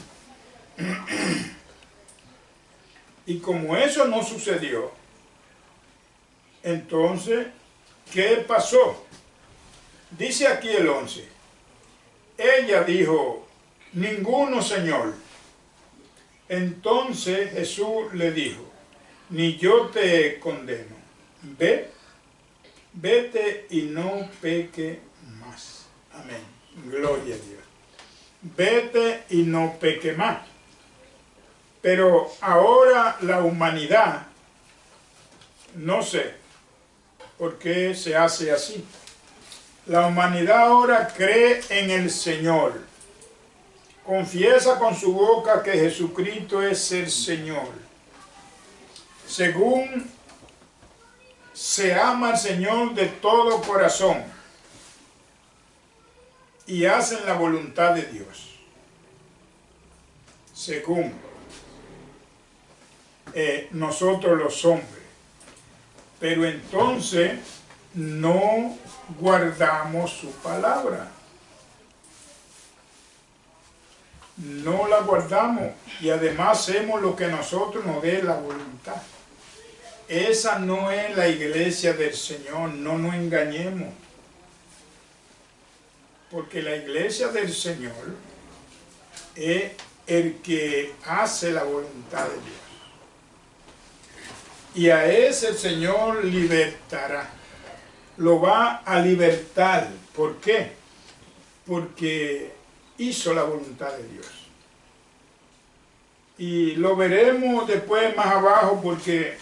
Y como eso no sucedió, entonces, ¿qué pasó? Dice aquí el 11. Ella dijo: ninguno, Señor. Entonces Jesús le dijo: ni yo te condeno. Vete y no peque más. Amén. Gloria a Dios. Vete y no peque más. Pero ahora la humanidad, no sé por qué se hace así. La humanidad ahora cree en el Señor. Confiesa con su boca que Jesucristo es el Señor. Según se ama al Señor de todo corazón y hacen la voluntad de Dios. Según nosotros los hombres. Pero entonces no guardamos su palabra. No la guardamos y además hacemos lo que nosotros nos dé la voluntad. Esa no es la iglesia del Señor, no nos engañemos. Porque la iglesia del Señor es el que hace la voluntad de Dios. Y a ese el Señor libertará. Lo va a libertar. ¿Por qué? Porque hizo la voluntad de Dios. Y lo veremos después más abajo, porque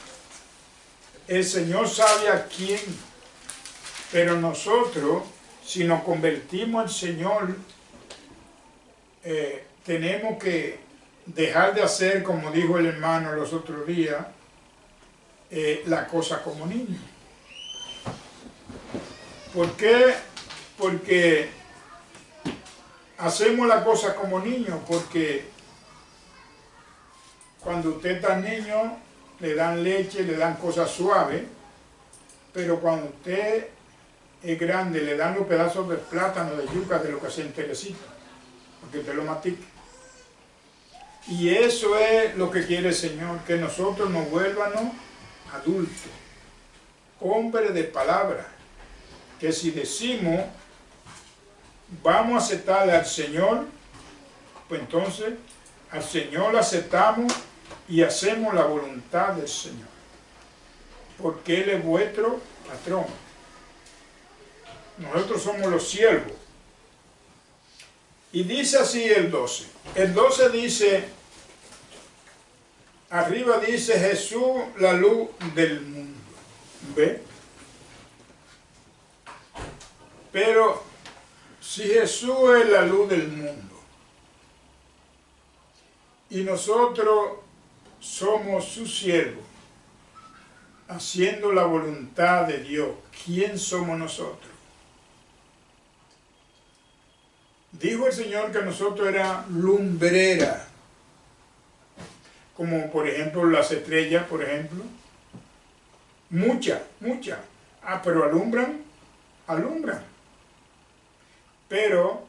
el Señor sabe a quién. Pero nosotros, si nos convertimos al Señor, tenemos que dejar de hacer, como dijo el hermano los otros días, la cosa como niños. ¿Por qué? Porque hacemos la cosa como niños, porque cuando usted está niño, le dan leche, le dan cosas suaves, pero cuando usted es grande, le dan los pedazos de plátano, de yuca, de lo que se enterecita, porque usted lo mastique. Y eso es lo que quiere el Señor, que nosotros nos vuelvamos adultos, hombres de palabra, que si decimos vamos a aceptarle al Señor, pues entonces al Señor lo aceptamos y hacemos la voluntad del Señor. porque Él es vuestro patrón. Nosotros somos los siervos. Y dice así el 12. El 12 dice, arriba dice Jesús, la luz del mundo. ¿Ve? Pero si Jesús es la luz del mundo y nosotros somos sus siervos, haciendo la voluntad de Dios, ¿quién somos nosotros? Dijo el Señor que nosotros era lumbrera, como por ejemplo las estrellas, por ejemplo, muchas, pero alumbran, pero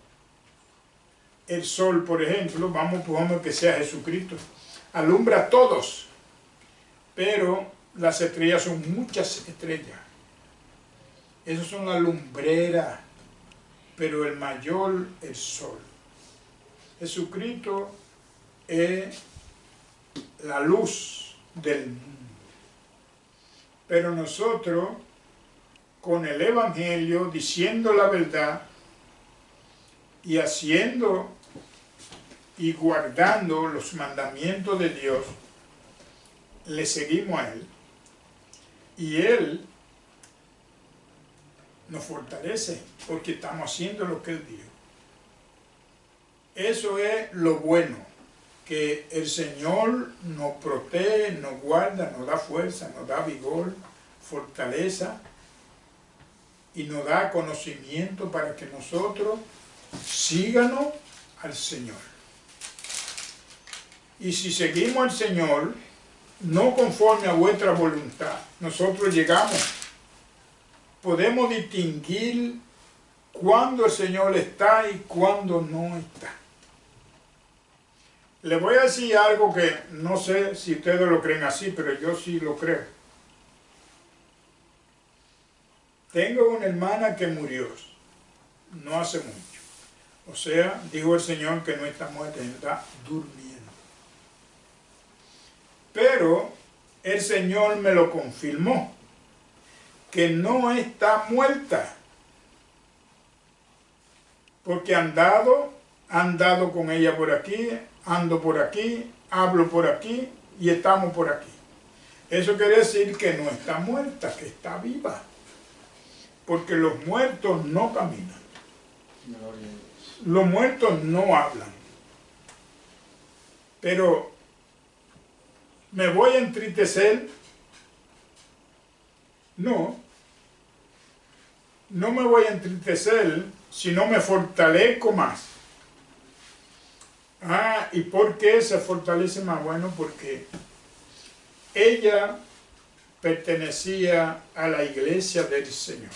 el sol, por ejemplo, vamos que sea Jesucristo, alumbra a todos, pero las estrellas son muchas estrellas, esas son las lumbreras, pero el mayor, el sol. Jesucristo es la luz del mundo. Pero nosotros, con el Evangelio, diciendo la verdad y haciendo y guardando los mandamientos de Dios, le seguimos a Él. Y Él nos fortalece porque estamos haciendo lo que Él dijo. Eso es lo bueno, que el Señor nos protege, nos guarda, nos da fuerza, nos da vigor, fortaleza y nos da conocimiento para que nosotros síganos al Señor. Y si seguimos al Señor, no conforme a vuestra voluntad, nosotros llegamos. Podemos distinguir cuándo el Señor está y cuándo no está. Le voy a decir algo que no sé si ustedes lo creen así, pero yo sí lo creo. Tengo una hermana que murió no hace mucho. O sea, dijo el Señor que no está muerta, está durmiendo. Pero el Señor me lo confirmó, que no está muerta, porque han andado con ella por aquí, ando por aquí, hablo por aquí y estamos por aquí. Eso quiere decir que no está muerta, que está viva, porque los muertos no caminan, los muertos no hablan. Pero ¿me voy a entristecer? No me voy a entristecer si no me fortalezco más. ¿Y por qué se fortalece más? Bueno, porque ella pertenecía a la iglesia del Señor,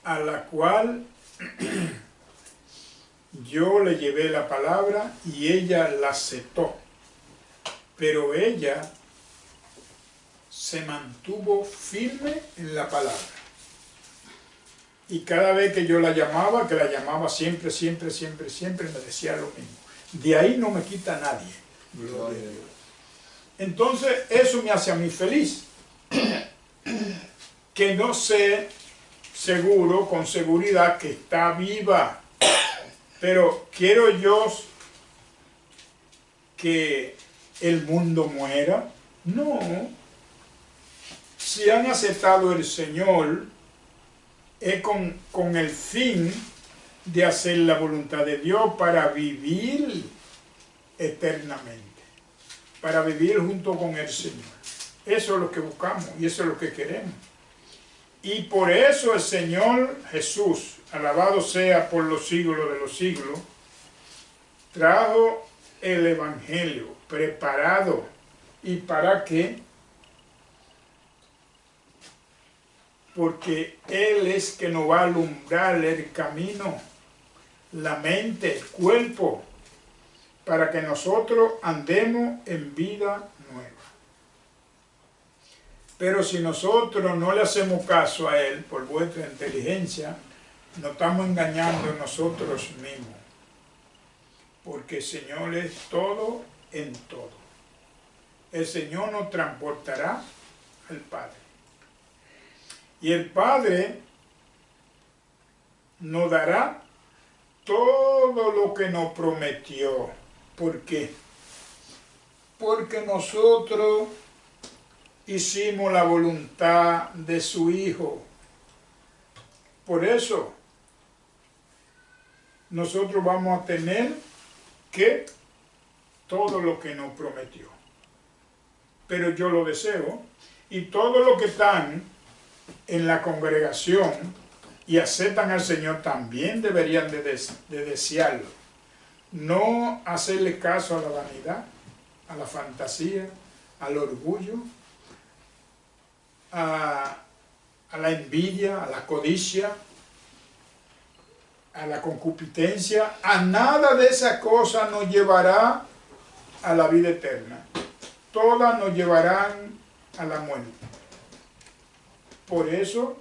a la cual yo le llevé la palabra y ella la aceptó, pero ella se mantuvo firme en la palabra. Y cada vez que yo la llamaba, siempre, me decía lo mismo. De ahí no me quita nadie. Gloria a Dios. Entonces, eso me hace a mí feliz. Que no sé seguro, con seguridad, que está viva. Pero quiero yo que el mundo muera. No. Si han aceptado el Señor, es con el fin de hacer la voluntad de Dios para vivir eternamente, para vivir junto con el Señor. Eso es lo que buscamos y eso es lo que queremos. Y por eso el Señor Jesús, alabado sea por los siglos de los siglos, trajo el Evangelio preparado. ¿Y para qué? Porque Él es que nos va a alumbrar el camino, la mente, el cuerpo, para que nosotros andemos en vida nueva. Pero si nosotros no le hacemos caso a Él por vuestra inteligencia, nos estamos engañando nosotros mismos. Porque el Señor es todo en todo. el Señor nos transportará al Padre. Y el Padre nos dará todo lo que nos prometió. ¿Por qué? Porque nosotros hicimos la voluntad de su Hijo. Por eso nosotros vamos a tener que todo lo que nos prometió. Pero yo lo deseo, y todos los que están en la congregación y aceptan al Señor también deberían de desearlo. No hacerle caso a la vanidad, a la fantasía, al orgullo, a la envidia, a la codicia, a la concupiscencia. A nada de esas cosas nos llevará a la vida eterna. Todas nos llevarán a la muerte. Por eso,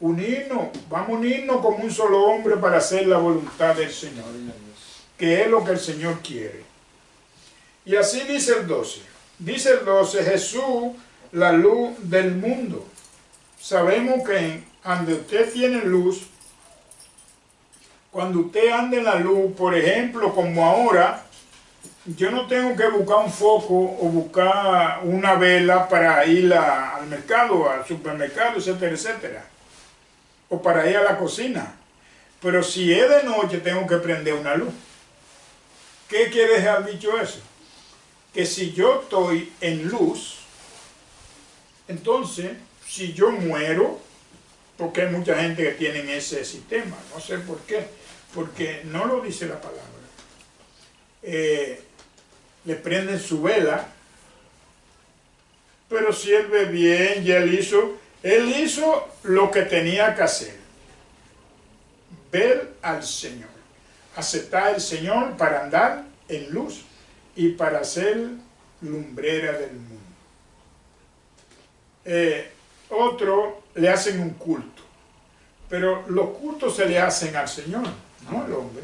vamos a unirnos como un solo hombre para hacer la voluntad del Señor, que es lo que el Señor quiere. Y así dice el 12. Dice el 12, Jesús, la luz del mundo. Sabemos que donde usted tiene luz, cuando usted anda en la luz, por ejemplo, como ahora, yo no tengo que buscar un foco o buscar una vela para ir al mercado, al supermercado, etcétera, etcétera. O para ir a la cocina. Pero si es de noche, tengo que prender una luz. ¿Qué quiere dejar dicho eso? Que si yo estoy en luz, entonces, si yo muero, porque hay mucha gente que tiene ese sistema, no sé por qué, porque no lo dice la palabra. Le prenden su vela, pero sirve bien, y él hizo lo que tenía que hacer. Ver al Señor, aceptar al Señor para andar en luz y para ser lumbrera del mundo. Otro le hacen un culto, pero los cultos se le hacen al Señor, no al hombre.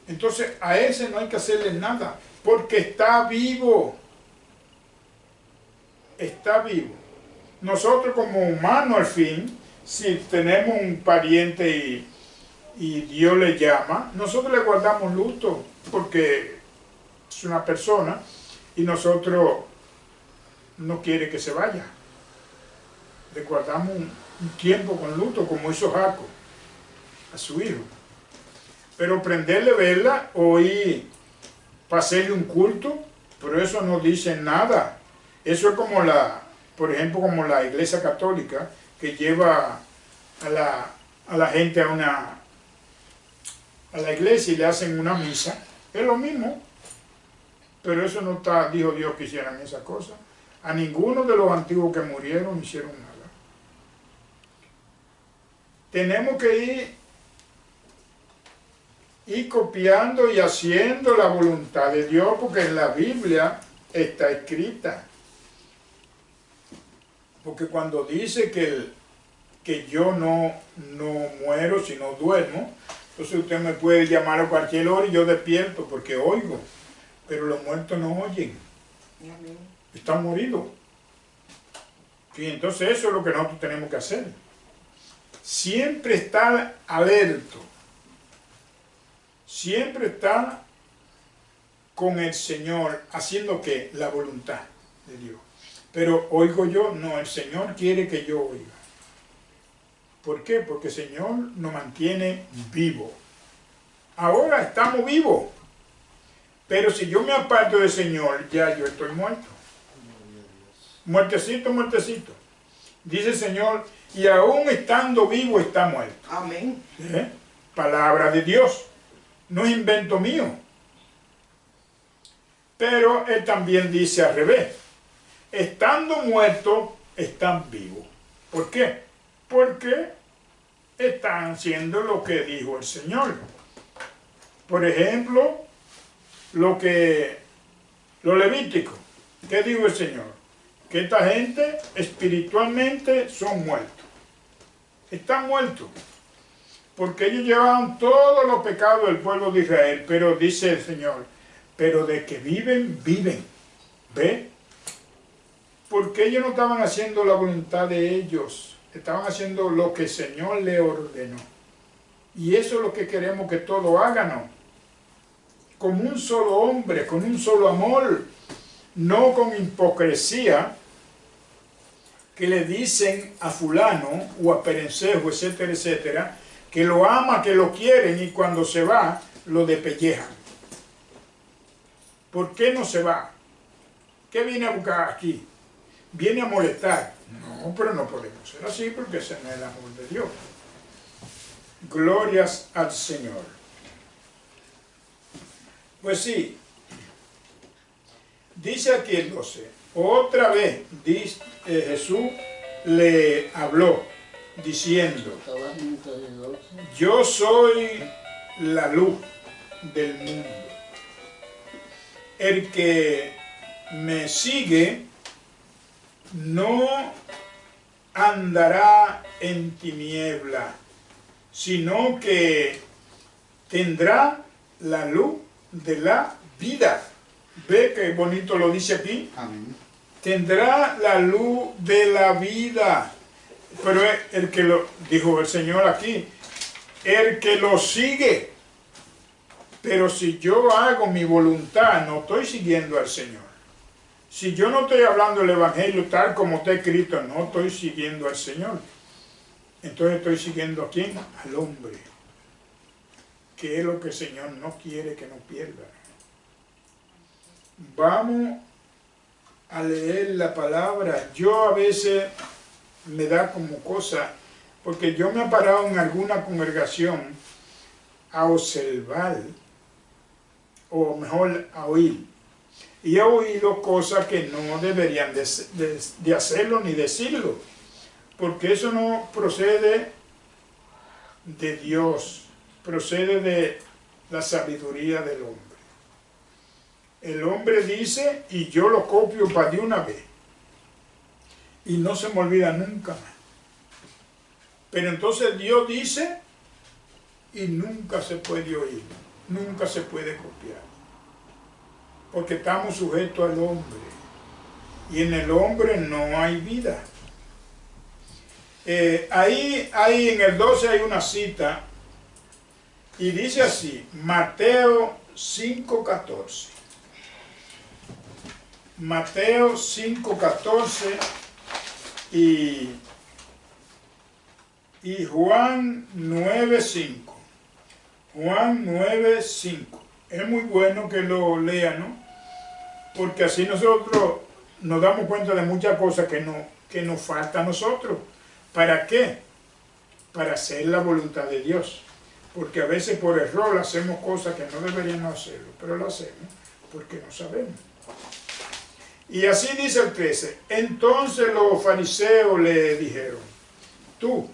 Entonces a ese no hay que hacerle nada, porque está vivo. Está vivo. Nosotros como humanos al fin, si tenemos un pariente y Dios le llama, nosotros le guardamos luto, porque es una persona y nosotros no quiere que se vaya. Le guardamos un tiempo con luto, como hizo Jacob a su hijo. Pero prenderle vela o ir para hacerle un culto, pero eso no dice nada. Eso es como por ejemplo, como la Iglesia Católica, que lleva a la gente a la iglesia y le hacen una misa. Es lo mismo, pero eso no está, dijo Dios que hicieran esa cosa. A ninguno de los antiguos que murieron hicieron nada. Tenemos que ir copiando y haciendo la voluntad de Dios, porque en la Biblia está escrita. Porque cuando dice que yo no muero, sino duermo, entonces usted me puede llamar a cualquier hora y yo despierto porque oigo. Pero los muertos no oyen. Están moridos. Y entonces eso es lo que nosotros tenemos que hacer. Siempre estar alerta. Siempre estar con el Señor, haciendo ¿qué? La voluntad de Dios. Pero oigo yo, no, el Señor quiere que yo oiga. ¿Por qué? Porque el Señor nos mantiene vivos. Ahora estamos vivos. Pero si yo me aparto del Señor, ya yo estoy muerto. Muertecito, muertecito. Dice el Señor, y aún estando vivo está muerto. Amén. Palabra de Dios. No es invento mío. Pero Él también dice al revés. Estando muertos, están vivos. ¿Por qué? Porque están haciendo lo que dijo el Señor. Por ejemplo, los levíticos. ¿Qué dijo el Señor? Que esta gente espiritualmente son muertos. Están muertos. Porque ellos llevaban todos los pecados del pueblo de Israel. Pero dice el Señor, pero de que viven, viven. ¿Ve? Porque ellos no estaban haciendo la voluntad de ellos, estaban haciendo lo que el Señor le ordenó. Y eso es lo que queremos que todos hagan, ¿no? Como un solo hombre, con un solo amor, no con hipocresía, que le dicen a fulano o a perencejo, etcétera, etcétera, que lo ama, que lo quieren, y cuando se va, lo despellejan. ¿Por qué no se va? ¿Qué viene a buscar aquí? ¿Viene a molestar? No, pero no podemos ser así porque ese no es el amor de Dios. Glorias al Señor. Pues sí, dice aquí el 12, otra vez Jesús le habló diciendo, yo soy la luz del mundo. El que me sigue no andará en tiniebla, sino que tendrá la luz de la vida. ¿Ve qué bonito lo dice aquí? Amén. Tendrá la luz de la vida. Pero el que lo dijo el Señor aquí, el que lo sigue. Pero si yo hago mi voluntad, no estoy siguiendo al Señor. Si yo no estoy hablando el Evangelio tal como está escrito, no estoy siguiendo al Señor. Entonces estoy siguiendo ¿a quién? Al hombre. Que es lo que el Señor no quiere que nos pierda. Vamos a leer la palabra. Yo a veces me da como cosa, porque yo me he parado en alguna congregación a observar, o mejor a oír. Y he oído cosas que no deberían de hacerlo ni decirlo, porque eso no procede de Dios, procede de la sabiduría del hombre. El hombre dice, y yo lo copio para de una vez, y no se me olvida nunca más. Pero entonces Dios dice, y nunca se puede oír, nunca se puede copiar, porque estamos sujetos al hombre, y en el hombre no hay vida. Ahí en el 12 hay una cita, y dice así, Mateo 5:14. Mateo 5:14 y Juan 9:5. Juan 9:5. Es muy bueno que lo lean, ¿no? Porque así nosotros nos damos cuenta de muchas cosas que nos falta a nosotros. ¿Para qué? Para hacer la voluntad de Dios. Porque a veces por error hacemos cosas que no deberíamos hacerlo, pero lo hacemos porque no sabemos. Y así dice el 13. Entonces los fariseos le dijeron, tú,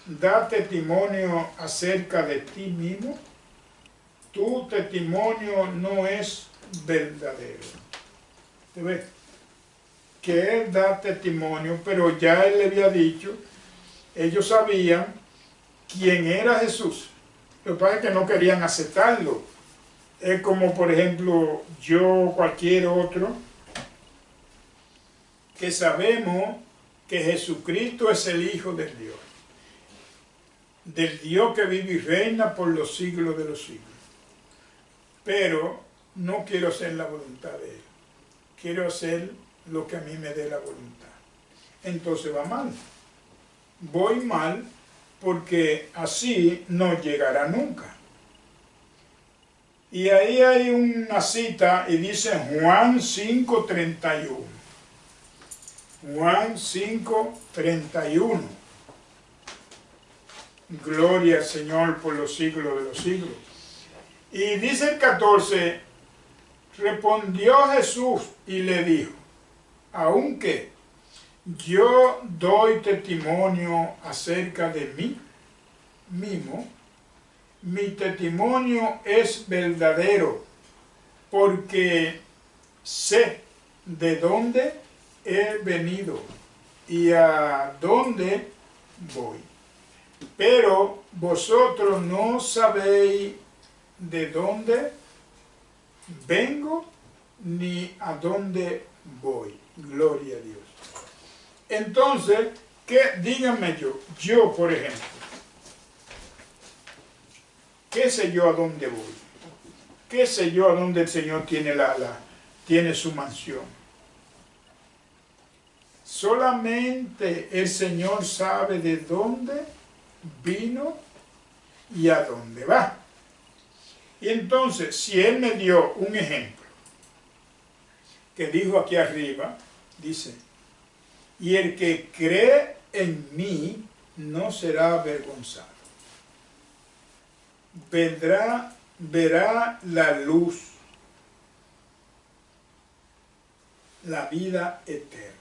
da testimonio acerca de ti mismo, tu testimonio no es verdadero. ¿Te ves? Que él da testimonio, pero ya él le había dicho, ellos sabían quién era Jesús. Lo que pasa es que no querían aceptarlo. Es como, por ejemplo, yo, cualquier otro, que sabemos que Jesucristo es el Hijo del Dios que vive y reina por los siglos de los siglos. Pero no quiero hacer la voluntad de Él. Quiero hacer lo que a mí me dé la voluntad. Entonces va mal. Voy mal porque así no llegará nunca. Y ahí hay una cita y dice Juan 5:31. Juan 5:31. Gloria al Señor por los siglos de los siglos. Y dice el 14, respondió Jesús y le dijo, aunque yo doy testimonio acerca de mí mismo, mi testimonio es verdadero, porque sé de dónde he venido y a dónde voy. Pero vosotros no sabéis de dónde vengo ni a dónde voy. Gloria a Dios. Entonces, díganme yo por ejemplo, ¿qué sé yo a dónde voy? ¿Qué sé yo a dónde el Señor tiene su mansión? Solamente el Señor sabe de dónde vino y a dónde va. Y entonces, si Él me dio un ejemplo, que dijo aquí arriba, dice, y el que cree en mí no será avergonzado. Verá la luz, la vida eterna.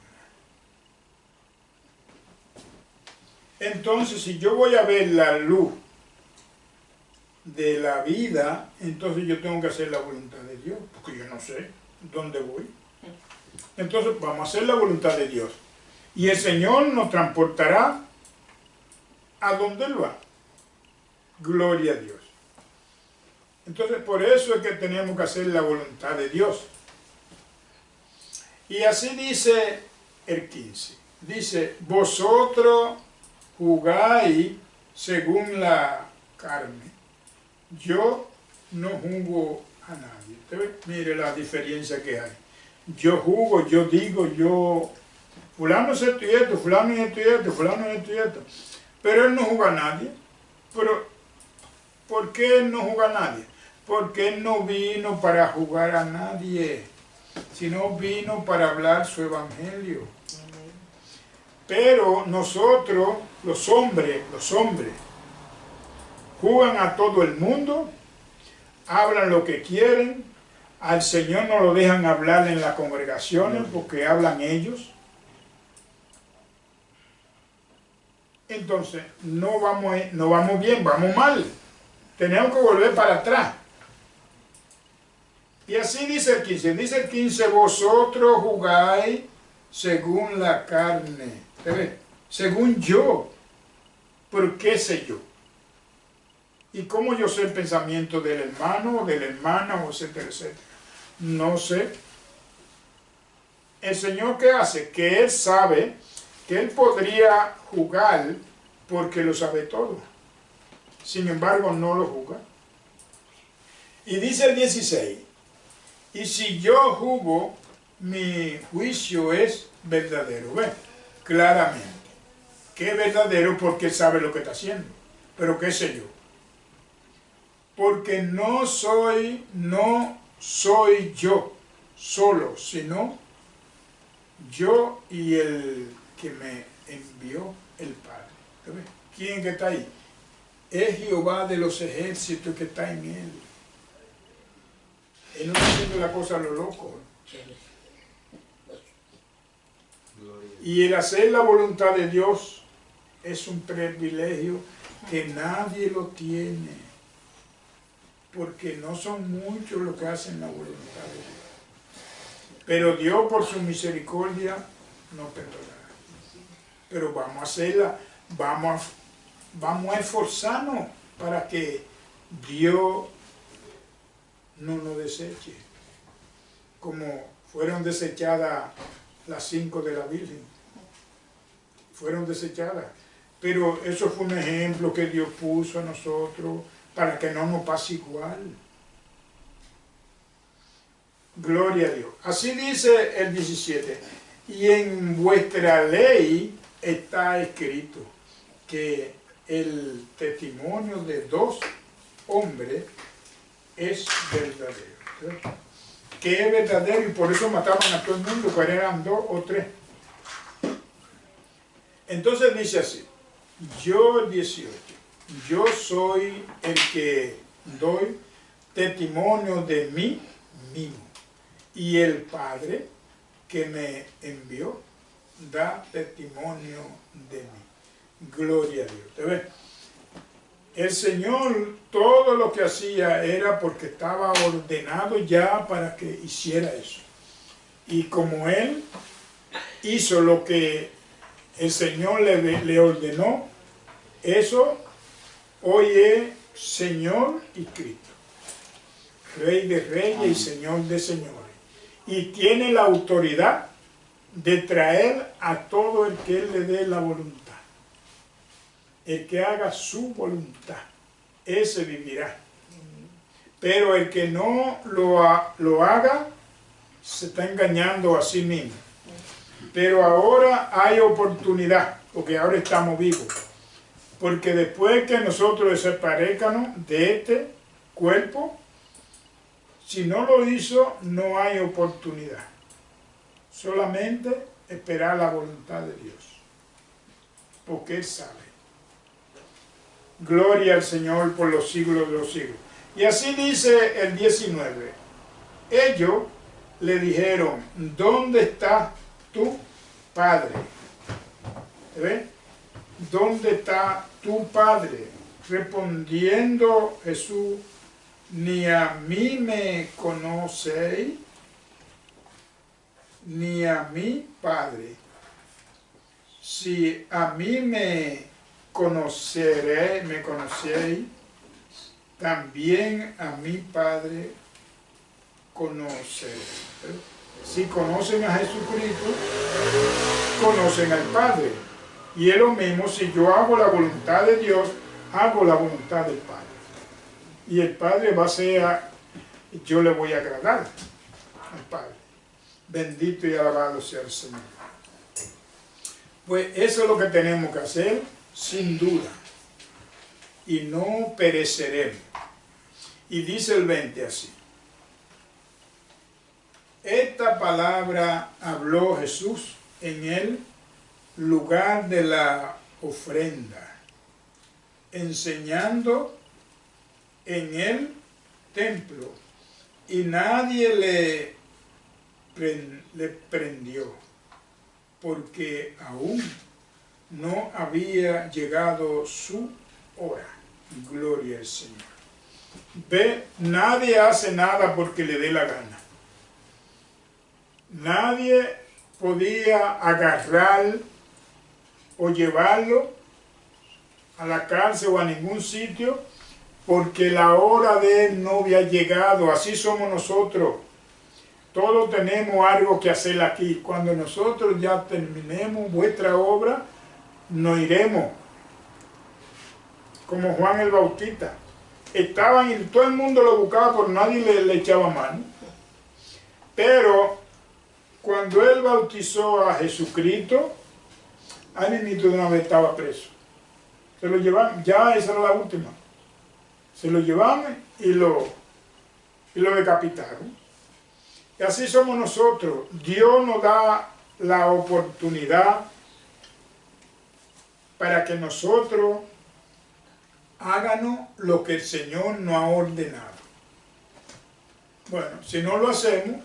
Entonces, si yo voy a ver la luz de la vida, entonces yo tengo que hacer la voluntad de Dios, porque yo no sé dónde voy. Entonces vamos a hacer la voluntad de Dios. Y el Señor nos transportará a donde Él va. Gloria a Dios. Entonces por eso es que tenemos que hacer la voluntad de Dios. Y así dice el 15. Dice, vosotros jugáis según la carne. Yo no juzgo a nadie. ¿Usted ve? Mire la diferencia que hay. Yo juzgo, yo digo, fulano es esto y esto, fulano es esto y esto, fulano es esto y esto. Pero Él no juzga a nadie. Pero, ¿por qué Él no juzga a nadie? Porque Él no vino para juzgar a nadie, sino vino para hablar su evangelio. Pero nosotros, los hombres, juzgan a todo el mundo, hablan lo que quieren, al Señor no lo dejan hablar en las congregaciones porque hablan ellos. Entonces, no vamos bien, vamos mal. Tenemos que volver para atrás. Y así dice el 15, vosotros jugáis según la carne. Según yo. ¿Por qué sé yo? ¿Y cómo yo sé el pensamiento del hermano o de la hermana o etcétera, etcétera? No sé. El Señor, ¿qué hace? Que Él sabe que Él podría juzgar porque lo sabe todo. Sin embargo, no lo juzga. Y dice el 16, y si yo juzgo, mi juicio es verdadero. ¿Ves? Claramente. Que es verdadero porque Él sabe lo que está haciendo. Pero ¿qué sé yo? Porque no soy yo solo, sino yo y el que me envió el Padre. ¿Ves? ¿Quién que está ahí? Es Jehová de los ejércitos que está en Él. Él no está haciendo la cosa a lo loco. Y el hacer la voluntad de Dios es un privilegio que nadie lo tiene. Porque no son muchos los que hacen la voluntad de Dios. Pero Dios por su misericordia nos perdonará. Pero vamos a hacerla, vamos a esforzarnos para que Dios no nos deseche. Como fueron desechadas las 5 de la Virgen. Fueron desechadas. Pero eso fue un ejemplo que Dios puso a nosotros para que no nos pase igual. Gloria a Dios. Así dice el 17. Y en vuestra ley está escrito que el testimonio de 2 hombres es verdadero. Que es verdadero y por eso mataban a todo el mundo, porque eran 2 o 3. Entonces dice así. Yo 18. Yo soy el que doy testimonio de mí mismo. Y el Padre que me envió da testimonio de mí. Gloria a Dios. ¿Te ves? El Señor todo lo que hacía era porque estaba ordenado ya para que hiciera eso. Y como Él hizo lo que el Señor le ordenó, eso hoy es Señor y Cristo, Rey de reyes y Señor de señores. y tiene la autoridad de traer a todo el que Él le dé la voluntad. El que haga su voluntad, ese vivirá. Pero el que no lo haga, se está engañando a sí mismo. Pero ahora hay oportunidad, porque ahora estamos vivos. Porque después que nosotros desaparezcamos de este cuerpo, si no lo hizo, no hay oportunidad. Solamente esperar la voluntad de Dios. Porque Él sabe. Gloria al Señor por los siglos de los siglos. Y así dice el 19. Ellos le dijeron, ¿dónde está tu padre? ¿Ves? ¿Dónde está tu padre? Respondiendo Jesús, ni a mí me conocéis, ni a mi padre. Si a mí me conocéis, también a mi Padre conoceréis. Si conocen a Jesucristo, conocen al Padre. Y es lo mismo, si yo hago la voluntad de Dios, hago la voluntad del Padre. Y el Padre va a ser, yo le voy a agradar al Padre. Bendito y alabado sea el Señor. Pues eso es lo que tenemos que hacer, sin duda. Y no pereceremos. Y dice el 20 así. Esta palabra habló Jesús en el lugar de la ofrenda, enseñando en el templo, y nadie le prendió, porque aún no había llegado su hora. Gloria al Señor. Ve, nadie hace nada porque le dé la gana. Nadie podía agarrar o llevarlo a la cárcel o a ningún sitio porque la hora de él no había llegado. Así somos nosotros. Todos tenemos algo que hacer aquí. Cuando nosotros ya terminemos vuestra obra, nos iremos. Como Juan el Bautista. Estaban y todo el mundo lo buscaba, pero nadie le echaba mano. Pero cuando él bautizó a Jesucristo, al inicio de una vez estaba preso. Se lo llevaron, ya esa era la última. Se lo llevaron y lo decapitaron. Y así somos nosotros. Dios nos da la oportunidad para que nosotros háganos lo que el Señor nos ha ordenado. Bueno, si no lo hacemos,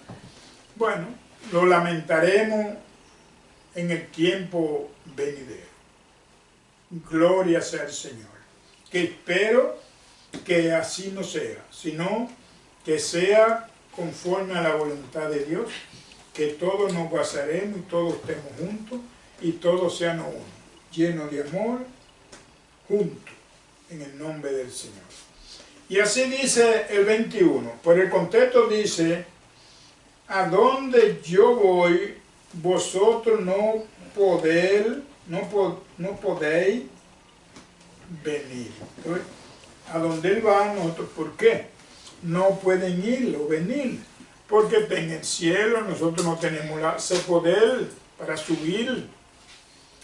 bueno, lo lamentaremos en el tiempo venidero. Gloria sea al Señor. Que espero que así no sea, sino que sea conforme a la voluntad de Dios, que todos nos gozaremos y todos estemos juntos y todos sean uno, llenos de amor, juntos, en el nombre del Señor. Y así dice el 21. Por el contexto dice, a donde yo voy, vosotros no podéis venir. Entonces, a donde él va, nosotros, ¿por qué? No pueden ir o venir, porque está en el cielo, nosotros no tenemos ese poder para subir.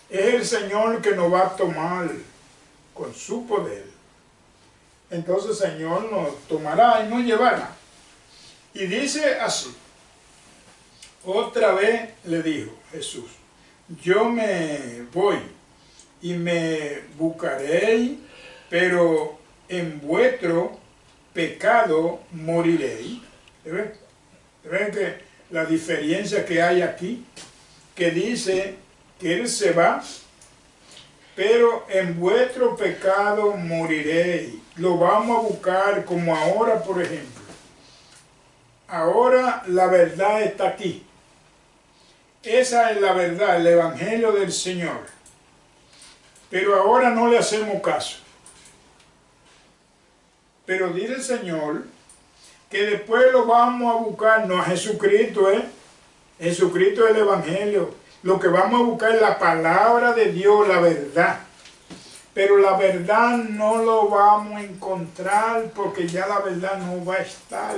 Es el Señor que nos va a tomar con su poder. Entonces el Señor nos tomará y nos llevará. Y dice así, otra vez le dijo Jesús, yo me voy y me buscaréis, pero en vuestro pecado moriréis. ¿Ven que la diferencia que hay aquí? Que dice que Él se va, pero en vuestro pecado moriréis. Lo vamos a buscar como ahora, por ejemplo. Ahora la verdad está aquí. Esa es la verdad, el Evangelio del Señor. Pero ahora no le hacemos caso. Pero dice el Señor que después lo vamos a buscar, no a Jesucristo, Jesucristo es el Evangelio. Lo que vamos a buscar es la palabra de Dios, la verdad. Pero la verdad no lo vamos a encontrar porque ya la verdad no va a estar.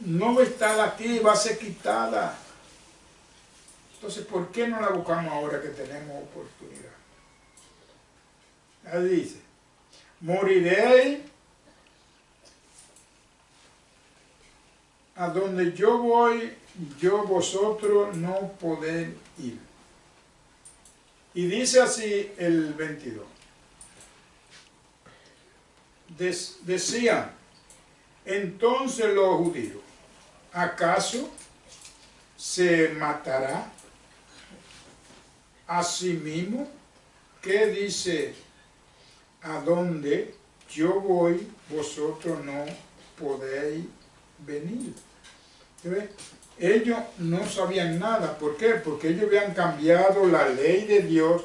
No va a estar aquí, va a ser quitada. Entonces, ¿por qué no la buscamos ahora que tenemos oportunidad? Ahí dice, moriréis a donde yo voy, vosotros no podéis ir. Y dice así el 22. Decían entonces los judíos, ¿acaso se matará a sí mismo? ¿Qué dice? A donde yo voy, vosotros no podéis venir. ¿Ves? Ellos no sabían nada. ¿Por qué? Porque ellos habían cambiado la ley de Dios,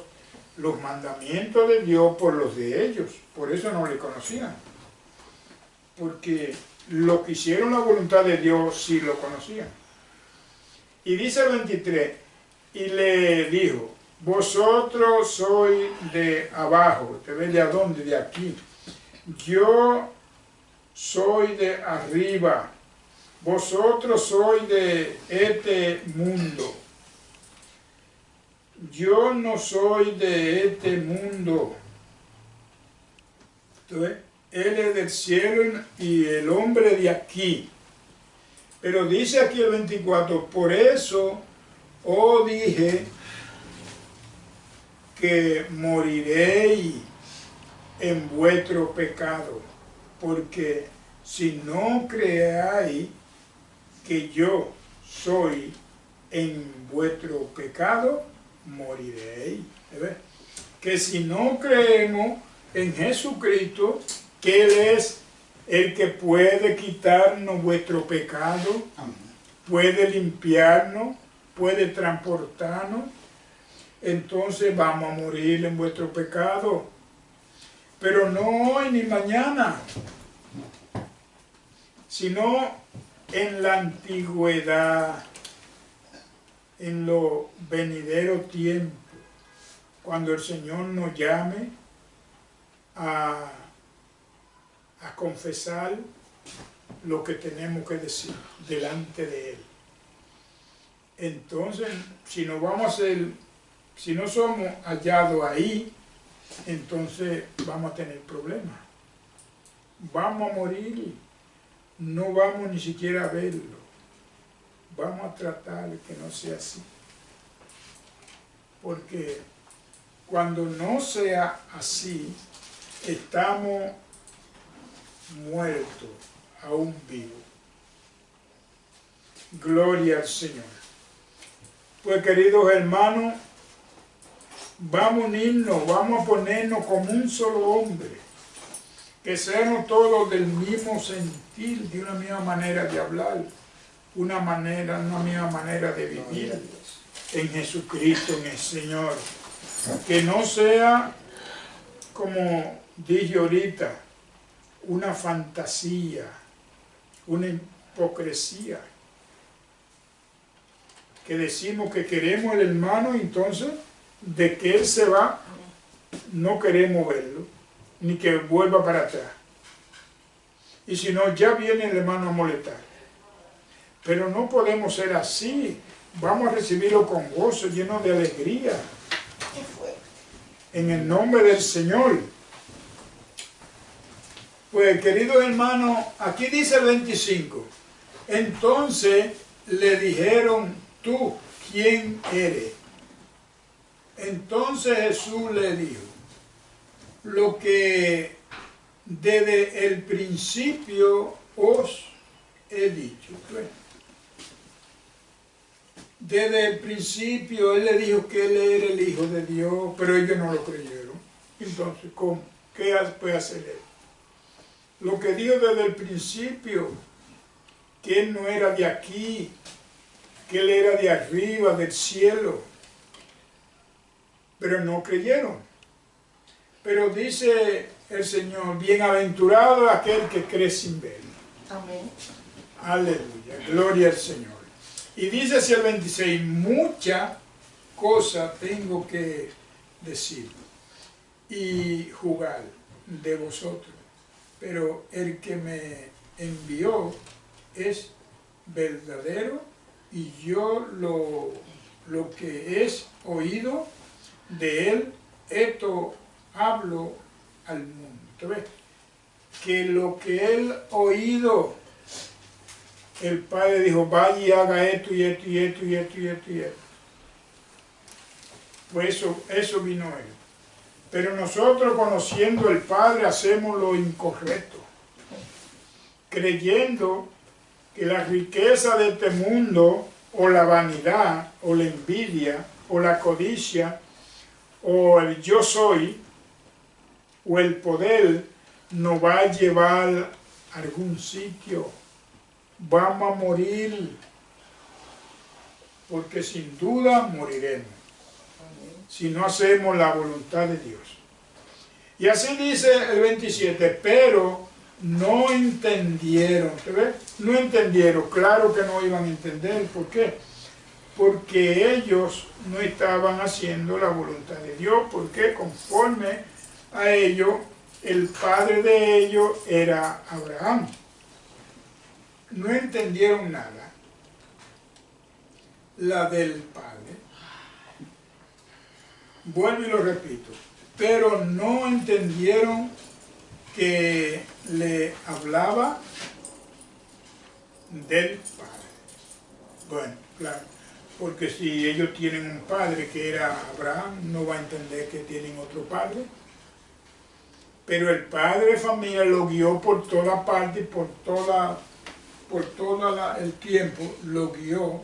los mandamientos de Dios por los de ellos. Por eso no le conocían. Porque lo que hicieron la voluntad de Dios sí lo conocían. Y dice el 23, y le dijo, vosotros sois de abajo. ¿Te ves de a dónde? De aquí. Yo soy de arriba. Vosotros sois de este mundo. Yo no soy de este mundo. Entonces, Él es del cielo y el hombre de aquí. Pero dice aquí el 24, por eso os dije que moriréis en vuestro pecado, porque si no creáis que yo soy en vuestro pecado, moriréis. ¿Ves? Que si no creemos en Jesucristo, que Él es el que puede quitarnos vuestro pecado, puede limpiarnos, puede transportarnos, entonces vamos a morir en vuestro pecado. Pero no hoy ni mañana, sino en la antigüedad, en los venideros tiempos, cuando el Señor nos llame a confesar lo que tenemos que decir delante de Él. Entonces, si no somos hallados ahí, entonces vamos a tener problemas. Vamos a morir, no vamos ni siquiera a verlo. Vamos a tratar de que no sea así. Porque cuando no sea así, estamos muertos, aún vivos. Gloria al Señor. Pues queridos hermanos, vamos a unirnos, vamos a ponernos como un solo hombre, que seamos todos del mismo sentir, de una misma manera de hablar, una misma manera de vivir en Jesucristo, en el Señor. Que no sea, como dije ahorita, una fantasía, una hipocresía, que decimos que queremos al hermano y entonces de que él se va, no queremos verlo, ni que vuelva para atrás. Y si no, ya viene el hermano a molestar. Pero no podemos ser así. Vamos a recibirlo con gozo, lleno de alegría. En el nombre del Señor. Pues, queridos hermanos, aquí dice el 25. Entonces le dijeron, ¿tú quién eres? Entonces Jesús le dijo, lo que desde el principio os he dicho. Desde el principio Él le dijo que Él era el Hijo de Dios, pero ellos no lo creyeron. Entonces, ¿cómo? ¿Qué puede hacer Él? Lo que dijo desde el principio, que Él no era de aquí, que Él era de arriba, del cielo. Pero no creyeron. Pero dice el Señor, bienaventurado aquel que cree sin ver. Amén. Aleluya, gloria al Señor. Y dice así el 26, mucha cosa tengo que decir y jugar de vosotros, pero el que me envió es verdadero y yo lo que es oído de él, esto hablo al mundo. ¿Tú ves? Que lo que él oído, el Padre dijo, vaya y haga esto y esto y esto y esto y esto y esto. Pues eso vino él. Pero nosotros, conociendo al Padre, hacemos lo incorrecto, creyendo que la riqueza de este mundo, o la vanidad, o la envidia, o la codicia, o el yo soy, o el poder, nos va a llevar a algún sitio. Vamos a morir, porque sin duda moriremos, si no hacemos la voluntad de Dios. Y así dice el 27, pero no entendieron, ¿te ves? No entendieron, claro que no iban a entender, ¿por qué? Porque ellos no estaban haciendo la voluntad de Dios, porque conforme a ellos, el padre de ellos era Abraham. No entendieron nada, la del Padre. Vuelvo y lo repito, pero no entendieron que le hablaba del Padre. Bueno, claro, porque si ellos tienen un padre que era Abraham, no va a entender que tienen otro padre. Pero el padre de familia lo guió por toda parte, por todo el tiempo, lo guió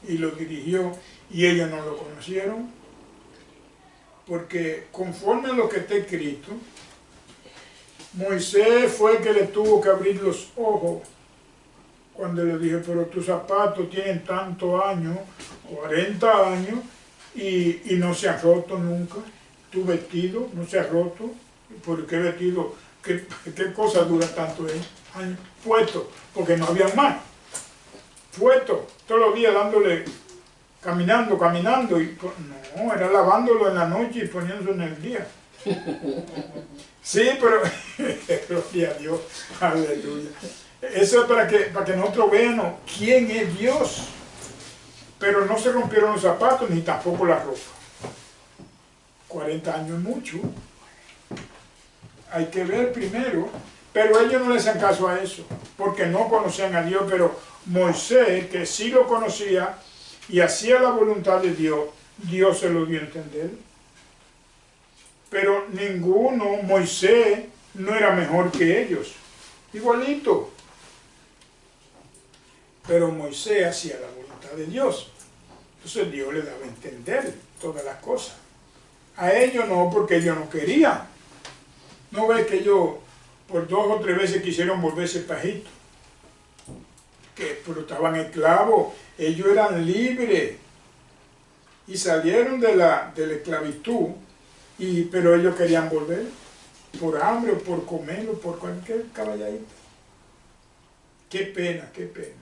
y lo dirigió, y ellos no lo conocieron, porque conforme a lo que está escrito, Moisés fue el que le tuvo que abrir los ojos cuando le dije, pero tus zapatos tienen tantos años, 40 años, y no se han roto nunca, tu vestido no se ha roto. ¿Por qué vestido? ¿Qué cosa dura tanto años? Puesto, porque no había más. Puesto, todos los días dándole, caminando, y no, era lavándolo en la noche y poniéndolo en el día. Sí, pero, gloria a Dios, aleluya. Eso es para que nosotros veamos quién es Dios. Pero no se rompieron los zapatos, ni tampoco la ropa. 40 años es mucho. Hay que ver primero, pero ellos no le hacían caso a eso, porque no conocían a Dios, pero Moisés, que sí lo conocía y hacía la voluntad de Dios, Dios se lo dio a entender. Pero ninguno, Moisés, no era mejor que ellos, igualito. Pero Moisés hacía la voluntad de Dios, entonces Dios le daba a entender todas las cosas. A ellos no, porque ellos no querían. ¿No ves que ellos por 2 o 3 veces quisieron volverse pajitos? Pero estaban esclavos, ellos eran libres y salieron de la esclavitud, pero ellos querían volver por hambre o por comer o por cualquier caballadita. Qué pena, qué pena.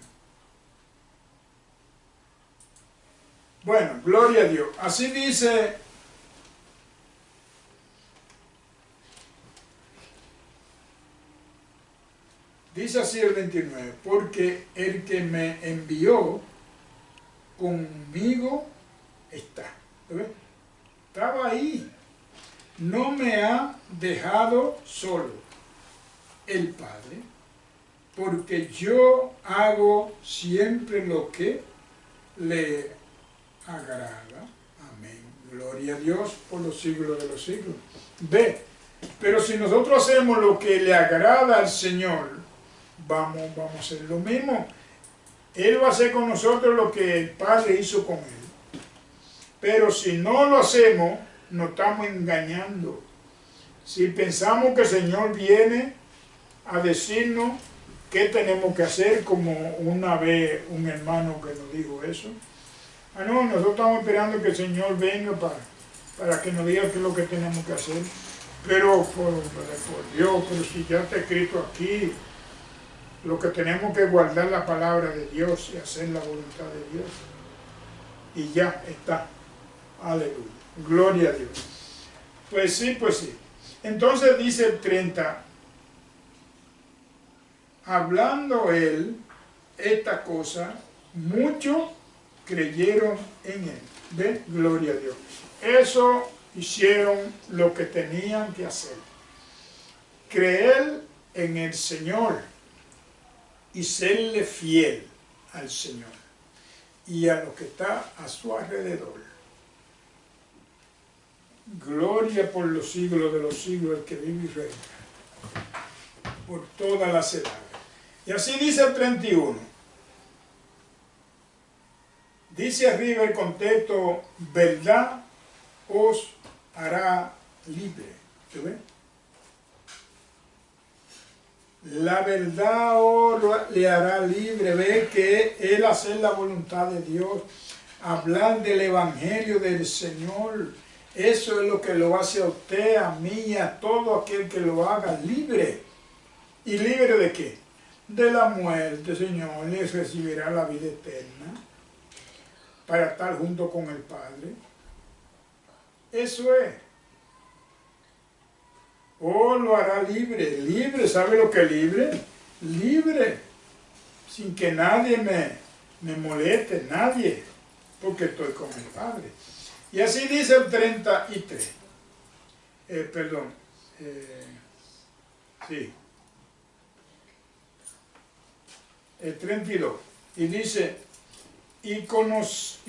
Bueno, gloria a Dios. Así dice así el 29, porque el que me envió conmigo está. ¿Ves? Estaba ahí. No me ha dejado solo el Padre, porque yo hago siempre lo que le agrada. Amén. Gloria a Dios por los siglos de los siglos. Ve, pero si nosotros hacemos lo que le agrada al Señor, vamos a hacer lo mismo. Él va a hacer con nosotros lo que el Padre hizo con Él. Pero si no lo hacemos, nos estamos engañando. Si pensamos que el Señor viene a decirnos qué tenemos que hacer, como una vez un hermano que nos dijo eso. No, nosotros estamos esperando que el Señor venga para que nos diga qué es lo que tenemos que hacer. Pero por Dios, pero si ya está escrito aquí, Lo que tenemos que guardar la palabra de Dios y hacer la voluntad de Dios. Y ya está. Aleluya. Gloria a Dios. Pues sí, pues sí. Entonces dice el 30. Hablando él esta cosa, muchos creyeron en él. ¿Ve? Gloria a Dios. Eso hicieron lo que tenían que hacer. Creer en el Señor y serle fiel al Señor y a lo que está a su alrededor. Gloria por los siglos de los siglos, el que vive y reina, por todas las edades. Y así dice el 31. Dice arriba el contexto, verdad os hará libre. ¿Se ve? La verdad le hará libre. Ve que él hacer la voluntad de Dios, hablar del evangelio del Señor, eso es lo que lo hace a usted, a mí y a todo aquel que lo haga libre. ¿Y libre de qué? De la muerte, Señor, y recibirá la vida eterna para estar junto con el Padre. Eso es. Oh, lo hará libre. Libre, ¿sabe lo que es libre? Libre. Sin que nadie me moleste, nadie. Porque estoy con el Padre. Y así dice el 33. Sí. El 32. Y dice, y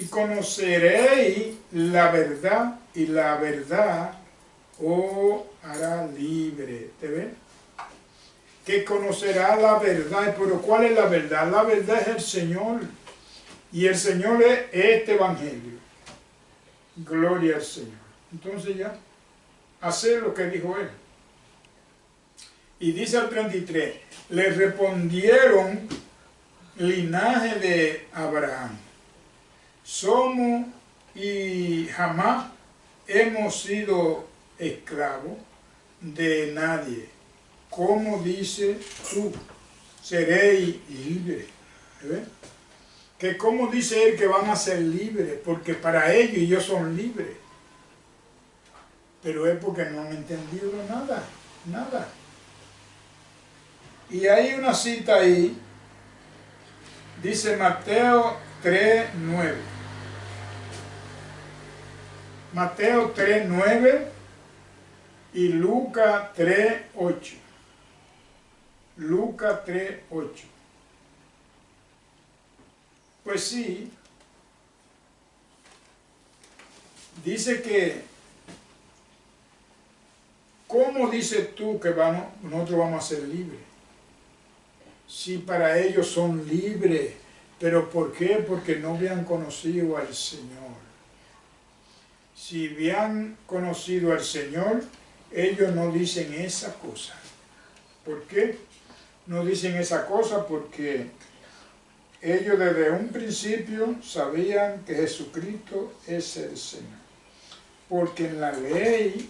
conoceréis la verdad, y la verdad os hará libre. ¿Te ven? Que conocerá la verdad. Pero ¿cuál es la verdad? La verdad es el Señor. Y el Señor es este evangelio. Gloria al Señor. Entonces ya, hacer lo que dijo él. Y dice al 33, le respondieron linaje de Abraham. Somos y jamás hemos sido esclavos de nadie. Como dice tú, seréis libres. ¿Ves? Que como dice él que van a ser libres, porque para ellos son libres. Pero es porque no han entendido nada, nada. Y hay una cita ahí, dice Mateo 3:9. Mateo 3:9 y Lucas 3:8. Lucas 3:8. Pues sí, dice que, ¿cómo dices tú que nosotros vamos a ser libres? Si para ellos son libres, ¿pero por qué? Porque no habían conocido al Señor. Si habían conocido al Señor, ellos no dicen esa cosa. ¿Por qué? No dicen esa cosa porque ellos desde un principio sabían que Jesucristo es el Señor. Porque en la ley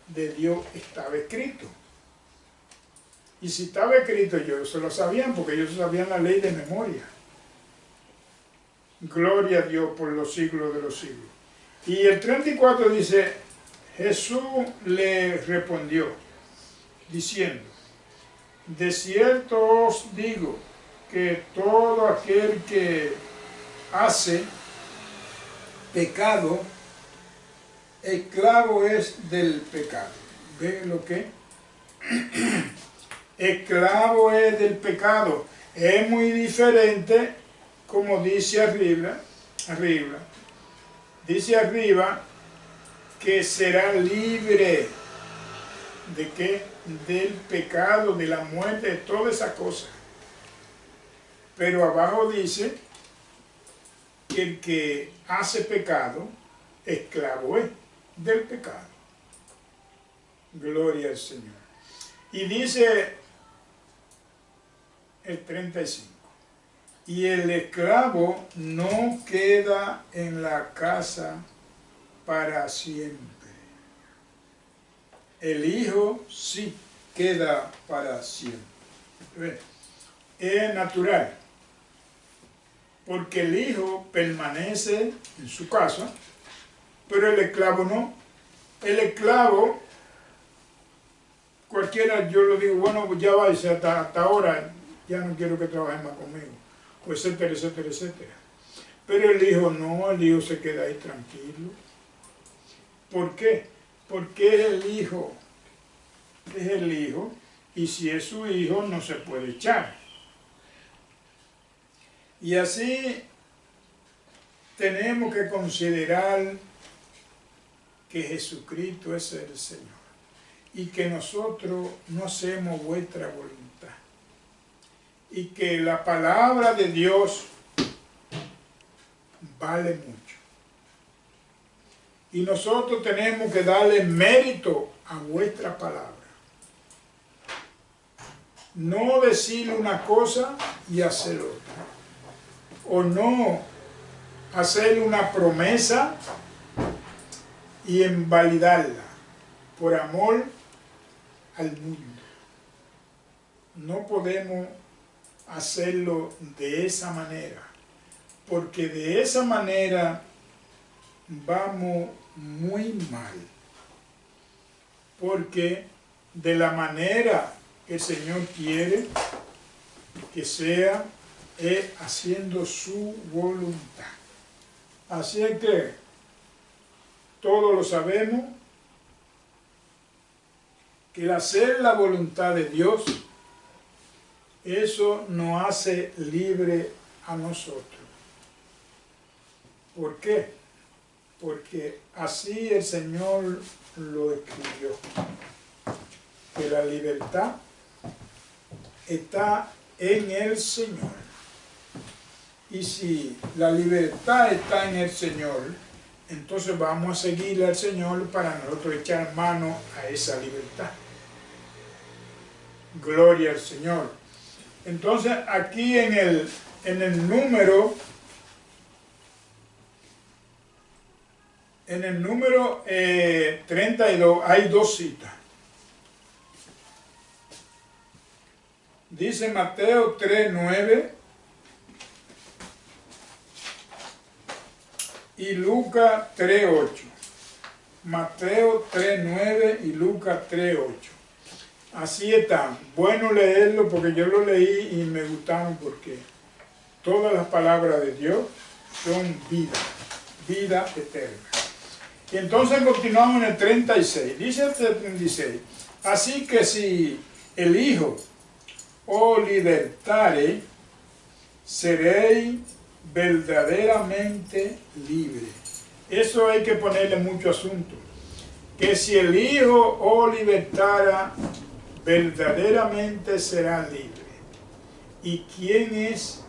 de Dios estaba escrito. Y si estaba escrito, ellos se lo sabían porque ellos sabían la ley de memoria. Gloria a Dios por los siglos de los siglos. Y el 34 dice, Jesús le respondió, diciendo, de cierto os digo, que todo aquel que hace pecado, esclavo es del pecado. ¿Ven lo que? Esclavo es del pecado. Es muy diferente, como dice arriba, dice arriba que será libre de qué? Del pecado, de la muerte, de todas esas cosas. Pero abajo dice que el que hace pecado, esclavo es del pecado. Gloria al Señor. Y dice el 35. Y el esclavo no queda en la casa para siempre. El hijo sí queda para siempre. Es natural, porque el hijo permanece en su casa, pero el esclavo no. El esclavo, cualquiera, yo le digo, bueno, pues ya váyase hasta ahora, ya no quiero que trabaje más conmigo, o etcétera, etcétera, etcétera. Pero el hijo no, el hijo se queda ahí tranquilo. ¿Por qué? Porque es el hijo. Es el hijo, y si es su hijo no se puede echar. Y así tenemos que considerar que Jesucristo es el Señor y que nosotros no hacemos vuestra voluntad y que la palabra de Dios vale mucho y nosotros tenemos que darle mérito a vuestra palabra. No decir una cosa y hacer otra, o no hacer una promesa y invalidarla por amor al mundo. No podemos hacerlo de esa manera, porque de esa manera vamos muy mal, porque de la manera que el Señor quiere que sea es haciendo su voluntad. Así es que todos lo sabemos, que el hacer la voluntad de Dios, eso nos hace libre a nosotros. ¿Por qué? Porque así el Señor lo escribió, que la libertad está en el Señor. Y si la libertad está en el Señor, entonces vamos a seguirle al Señor para nosotros echar mano a esa libertad. Gloria al Señor. Entonces aquí en el número 32 hay dos citas. Dice Mateo 3:9 y Lucas 3:8. Mateo 3:9 y Lucas 3:8. Así está. Bueno leerlo porque yo lo leí y me gustaron porque todas las palabras de Dios son vida, vida eterna. Y entonces continuamos en el 36. Dice el 36. Así que si el Hijo os libertare, seréis verdaderamente libres. Eso hay que ponerle mucho asunto. Que si el Hijo os libertara, verdaderamente serán libres. ¿Y quién es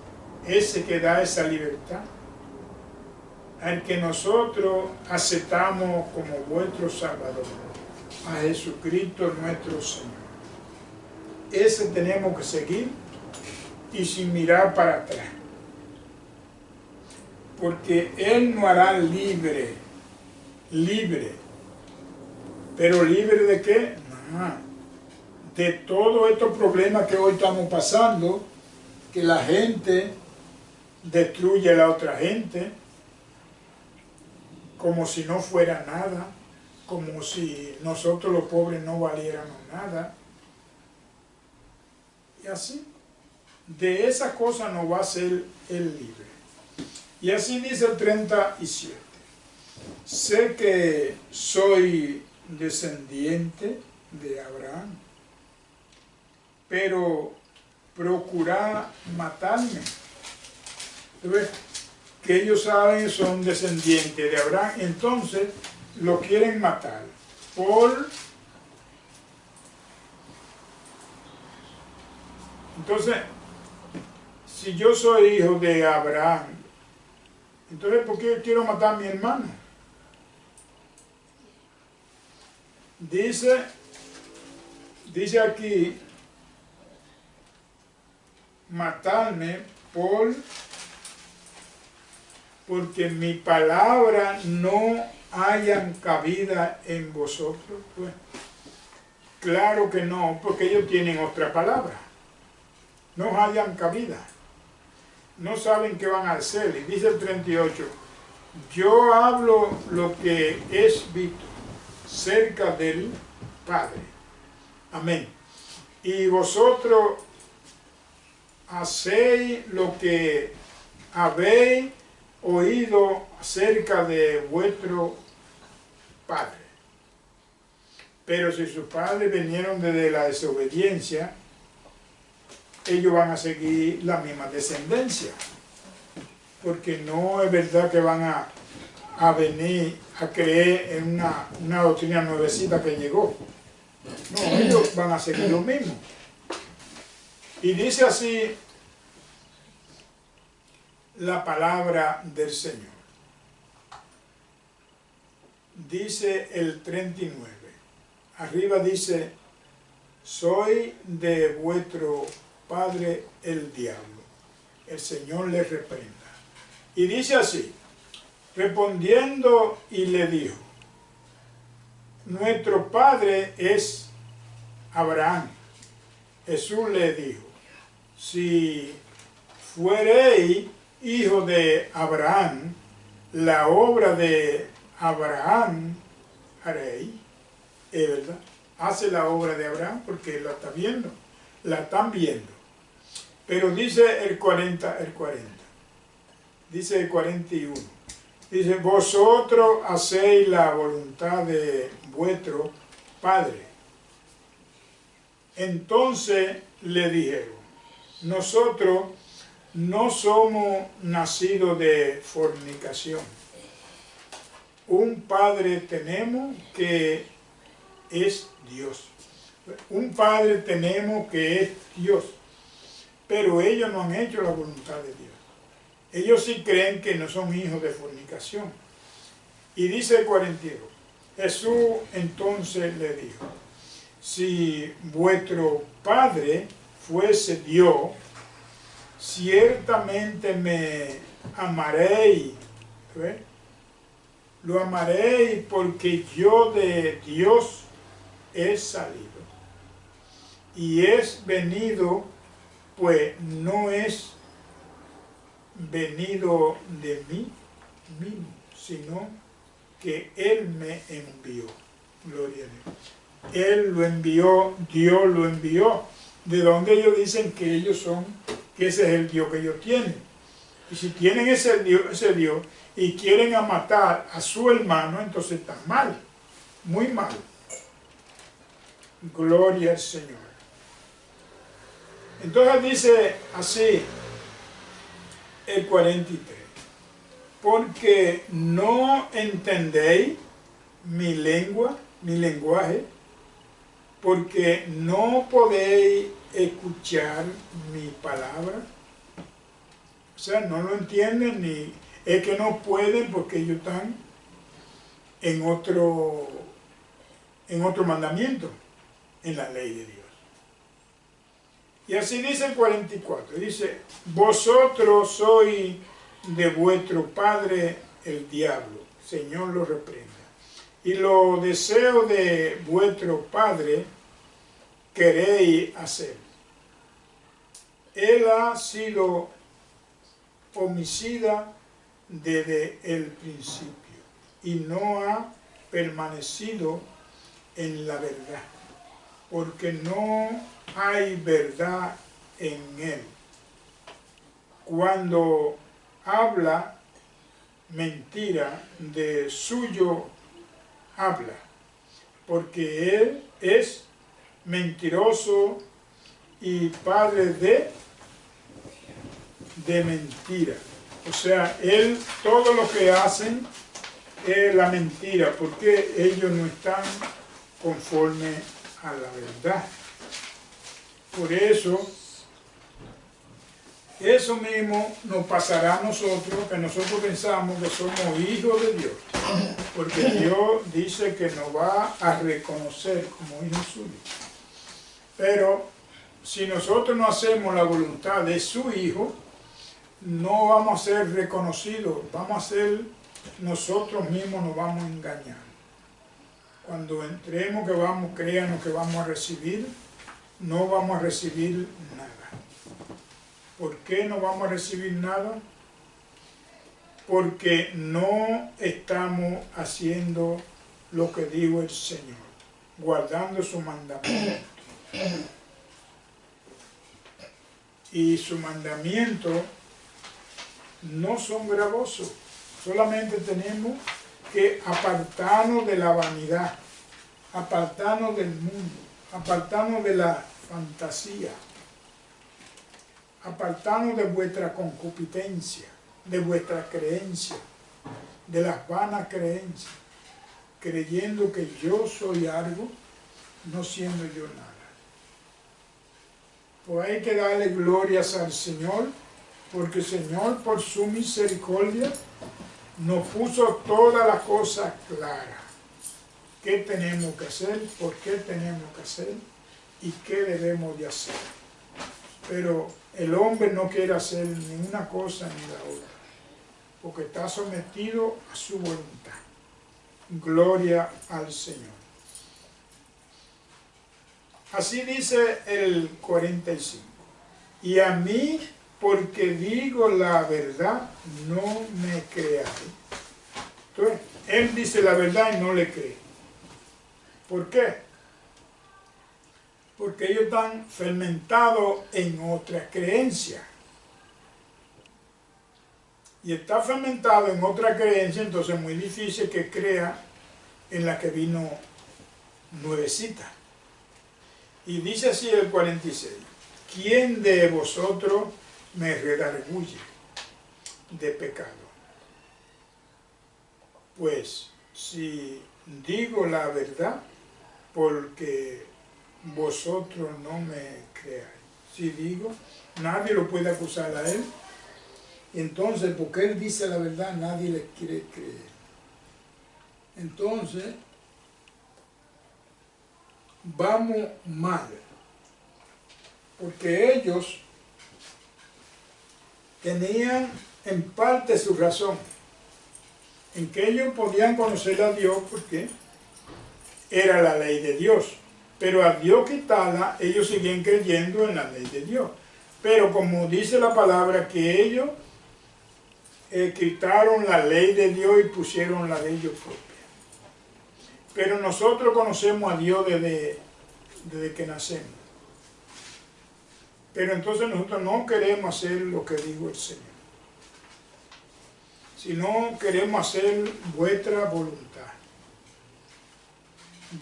ese que da esa libertad? Al que nosotros aceptamos como vuestro Salvador, a Jesucristo nuestro Señor. Ese tenemos que seguir y sin mirar para atrás. Porque Él nos hará libre. ¿Pero libre de qué? Nada. De todos estos problemas que hoy estamos pasando, que la gente destruye a la otra gente, como si no fuera nada, como si nosotros los pobres no valiéramos nada. Y así, de esas cosas nos va a ser el libre. Y así dice el 37. Sé que soy descendiente de Abraham, pero procurad matarme. ¿Ves? Que ellos saben son descendientes de Abraham, entonces lo quieren matar Entonces, si yo soy hijo de Abraham, entonces ¿por qué quiero matar a mi hermano? Dice aquí, matarme porque mi palabra no hayan cabida en vosotros. Pues, claro que no, porque ellos tienen otra palabra. no hallan cabida, no saben qué van a hacer. Y dice el 38, yo hablo lo que es visto cerca del Padre. Amén. Y vosotros hacéis lo que habéis oído acerca de vuestro Padre. Pero si sus padres vinieron desde la desobediencia, ellos van a seguir la misma descendencia. Porque no es verdad que van a venir a creer en una doctrina nuevecita que llegó. No, ellos van a seguir lo mismo. Y dice así la palabra del Señor. Dice el 39. Arriba dice, soy de vuestro padre el diablo. El Señor les reprenda. Y dice así, respondiendo y le dijo, nuestro padre es Abraham. Jesús le dijo, si fuereis hijo de Abraham, la obra de Abraham haréis. Es verdad, hace la obra de Abraham porque la está viendo, la están viendo. Pero dice el 40, dice el 41, dice, vosotros hacéis la voluntad de vuestro Padre. Entonces le dijeron, nosotros no somos nacidos de fornicación. Un Padre tenemos que es Dios. Un Padre tenemos que es Dios. Pero ellos no han hecho la voluntad de Dios. Ellos sí creen que no son hijos de fornicación. Y dice el 42, Jesús entonces le dijo, si vuestro Padre fuese Dios, ciertamente me amaréis. ¿Ves? Lo amaréis porque yo de Dios he salido. Y es venido, pues no es venido de mí mismo, sino que Él me envió. Gloria a Dios. Él lo envió, Dios lo envió. De donde ellos dicen que ellos son, que ese es el Dios que ellos tienen. Y si tienen ese Dios y quieren matar a su hermano, entonces están mal, muy mal. Gloria al Señor. Entonces dice así el 43, porque no entendéis mi lengua, mi lenguaje, porque no podéis escuchar mi palabra. O sea, no lo entienden, ni es que no pueden porque ellos están en otro mandamiento, en la ley de Dios. Y así dice el 44, dice, vosotros sois de vuestro padre el diablo, Señor lo reprenda. Y los deseos de vuestro padre queréis hacer. Él ha sido homicida desde el principio y no ha permanecido en la verdad, porque no hay verdad en él. Cuando habla mentira, de suyo habla, porque él es mentiroso y padre de mentira. O sea, él, todo lo que hacen es la mentira, porque ellos no están conforme a la verdad. Por eso mismo nos pasará a nosotros, que nosotros pensamos que somos hijos de Dios, porque Dios dice que nos va a reconocer como hijos suyos. Pero si nosotros no hacemos la voluntad de su Hijo, no vamos a ser reconocidos, vamos a ser, nosotros mismos nos vamos a engañar. Cuando entremos que vamos, créanos que vamos a recibir, no vamos a recibir nada. ¿Por qué no vamos a recibir nada? Porque no estamos haciendo lo que dijo el Señor, guardando su mandamiento. Y su mandamiento no son gravosos, solamente tenemos que apartarnos de la vanidad, apartarnos del mundo, apartarnos de la fantasía, apartarnos de vuestra concupiscencia, de vuestra creencia, de las vanas creencias, creyendo que yo soy algo, no siendo yo nada. Pues hay que darle glorias al Señor, porque el Señor por su misericordia nos puso todas las cosas claras. ¿Qué tenemos que hacer? ¿Por qué tenemos que hacer? ¿Y qué debemos de hacer? Pero el hombre no quiere hacer ni una cosa ni la otra, porque está sometido a su voluntad. Gloria al Señor. Así dice el 45. Y a mí, porque digo la verdad, no me creáis. Entonces, él dice la verdad y no le cree. ¿Por qué? Porque ellos están fermentados en otra creencia. Y está fermentado en otra creencia, entonces es muy difícil que crea en la que vino nuevecita. Y dice así el 46, ¿quién de vosotros me redarguye de pecado? Pues si digo la verdad, porque vosotros no me creáis. Si digo, nadie lo puede acusar a él. Entonces, porque él dice la verdad, nadie le quiere creer. Entonces, vamos mal, porque ellos tenían en parte su razón, en que ellos podían conocer a Dios porque era la ley de Dios, pero a Dios quitarla, ellos siguen creyendo en la ley de Dios. Pero como dice la palabra, que ellos quitaron la ley de Dios y pusieron la de ellos propia. Pero nosotros conocemos a Dios desde que nacemos. Pero entonces nosotros no queremos hacer lo que dijo el Señor, sino queremos hacer vuestra voluntad,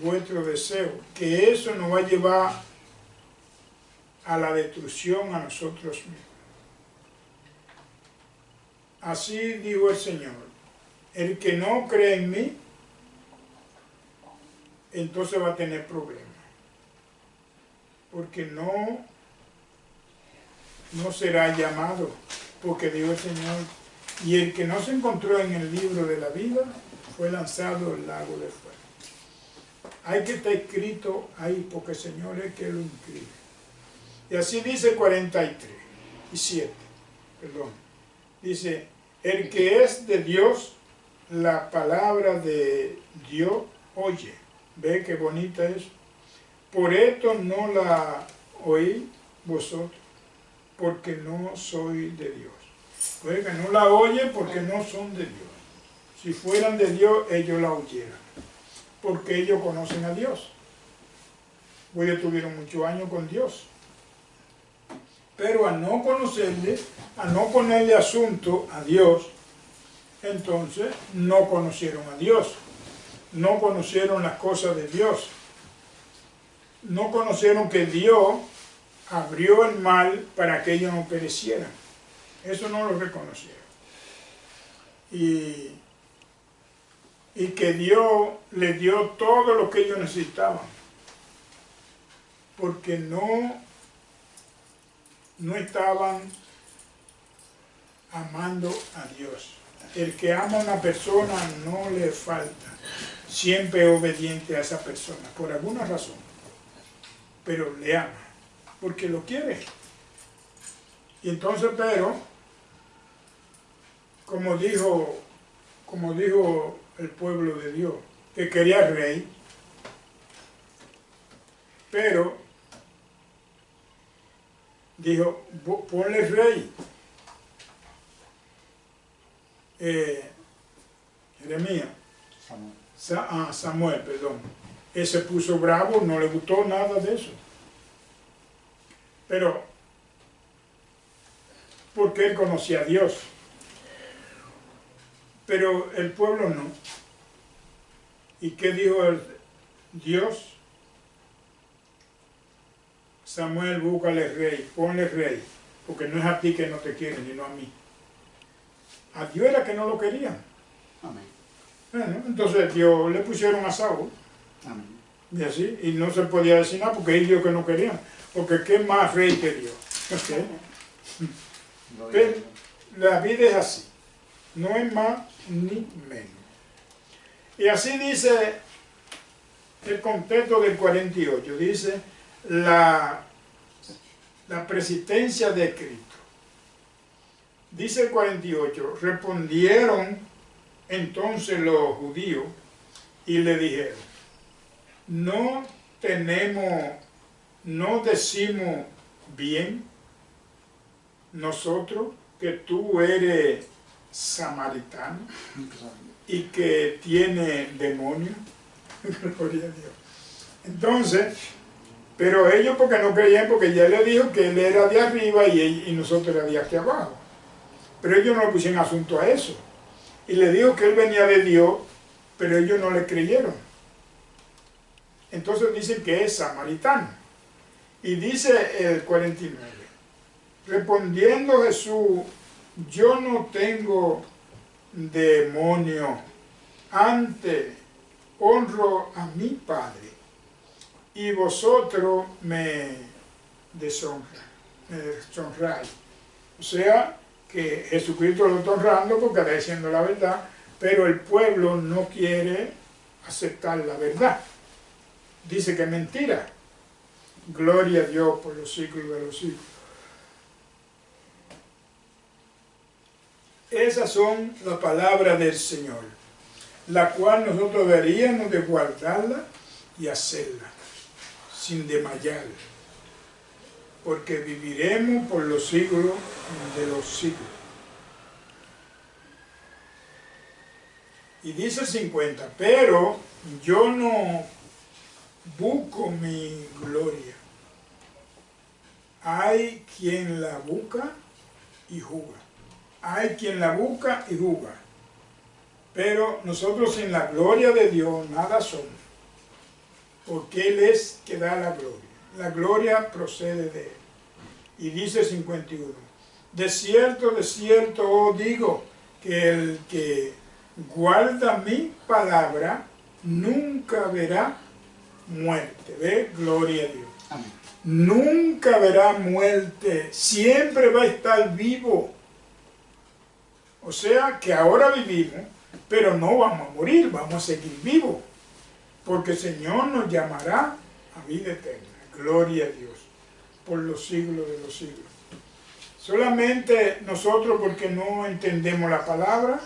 vuestro deseo, que eso nos va a llevar a la destrucción a nosotros mismos. Así dijo el Señor, el que no cree en mí, entonces va a tener problemas, porque no será llamado, porque dijo el Señor, y el que no se encontró en el libro de la vida fue lanzado al lago de fuego. Hay que estar escrito ahí, porque el Señor es que lo inscribe. Y así dice 43 y 7, perdón. Dice, el que es de Dios, la palabra de Dios oye. ¿Ve qué bonita es? Por esto no la oí vosotros, porque no soy de Dios. Pues que no la oyen porque no son de Dios. Si fueran de Dios, ellos la oyeran, porque ellos conocen a Dios. Ellos tuvieron muchos años con Dios. Pero al no conocerle, a no ponerle asunto a Dios, entonces no conocieron a Dios. No conocieron las cosas de Dios. No conocieron que Dios abrió el mar para que ellos no perecieran. Eso no lo reconocieron. Y que Dios les dio todo lo que ellos necesitaban. Porque no estaban amando a Dios. El que ama a una persona no le falta. Siempre es obediente a esa persona, por alguna razón. Pero le ama, porque lo quiere. Y entonces, pero, como dijo el pueblo de Dios, que quería rey, pero dijo, ponle rey. Jeremías, Samuel, perdón. Él se puso bravo, no le gustó nada de eso. Pero, porque él conocía a Dios. Pero el pueblo no. ¿Y qué dijo Dios? Samuel, búscale rey, ponle rey, porque no es a ti que no te quieren, sino a mí. A Dios era que no lo querían. Amén. Bueno, entonces Dios le pusieron a Saúl. Amén. Y así, y no se podía decir nada porque ellos que no querían. Porque ¿qué más rey que Dios? Okay. Pero la vida es así. No es más ni menos. Y así dice el contexto del 48. Dice la persistencia de Cristo. Dice el 48. Respondieron entonces los judíos y le dijeron: no decimos bien nosotros que tú eres samaritano y que tiene demonio. Gloria a Dios. Entonces, pero ellos porque no creían, porque ya le dijo que él era de arriba y nosotros era de aquí abajo. Pero ellos no le pusieron asunto a eso. Y le dijo que él venía de Dios, pero ellos no le creyeron. Entonces dicen que es samaritano. Y dice el 49, respondiendo Jesús: yo no tengo demonio, antes honro a mi Padre, y vosotros me deshonráis. O sea, que Jesucristo lo está honrando porque está diciendo la verdad, pero el pueblo no quiere aceptar la verdad. Dice que es mentira. Gloria a Dios por los siglos de los siglos. Esas son las palabras del Señor, la cual nosotros deberíamos de guardarla y hacerla, sin desmayar, porque viviremos por los siglos de los siglos. Y dice 50, pero yo no busco mi gloria. Hay quien la busca y juzga. Hay quien la busca y juzga. Pero nosotros sin la gloria de Dios nada somos. Porque Él es que da la gloria. La gloria procede de Él. Y dice 51. De cierto os digo que el que guarda mi palabra nunca verá muerte. ¿Ve? Gloria a Dios. Amén. Nunca verá muerte. Siempre va a estar vivo. O sea que ahora vivimos, pero no vamos a morir, vamos a seguir vivos. Porque el Señor nos llamará a vida eterna. Gloria a Dios. Por los siglos de los siglos. Solamente nosotros, porque no entendemos la palabra,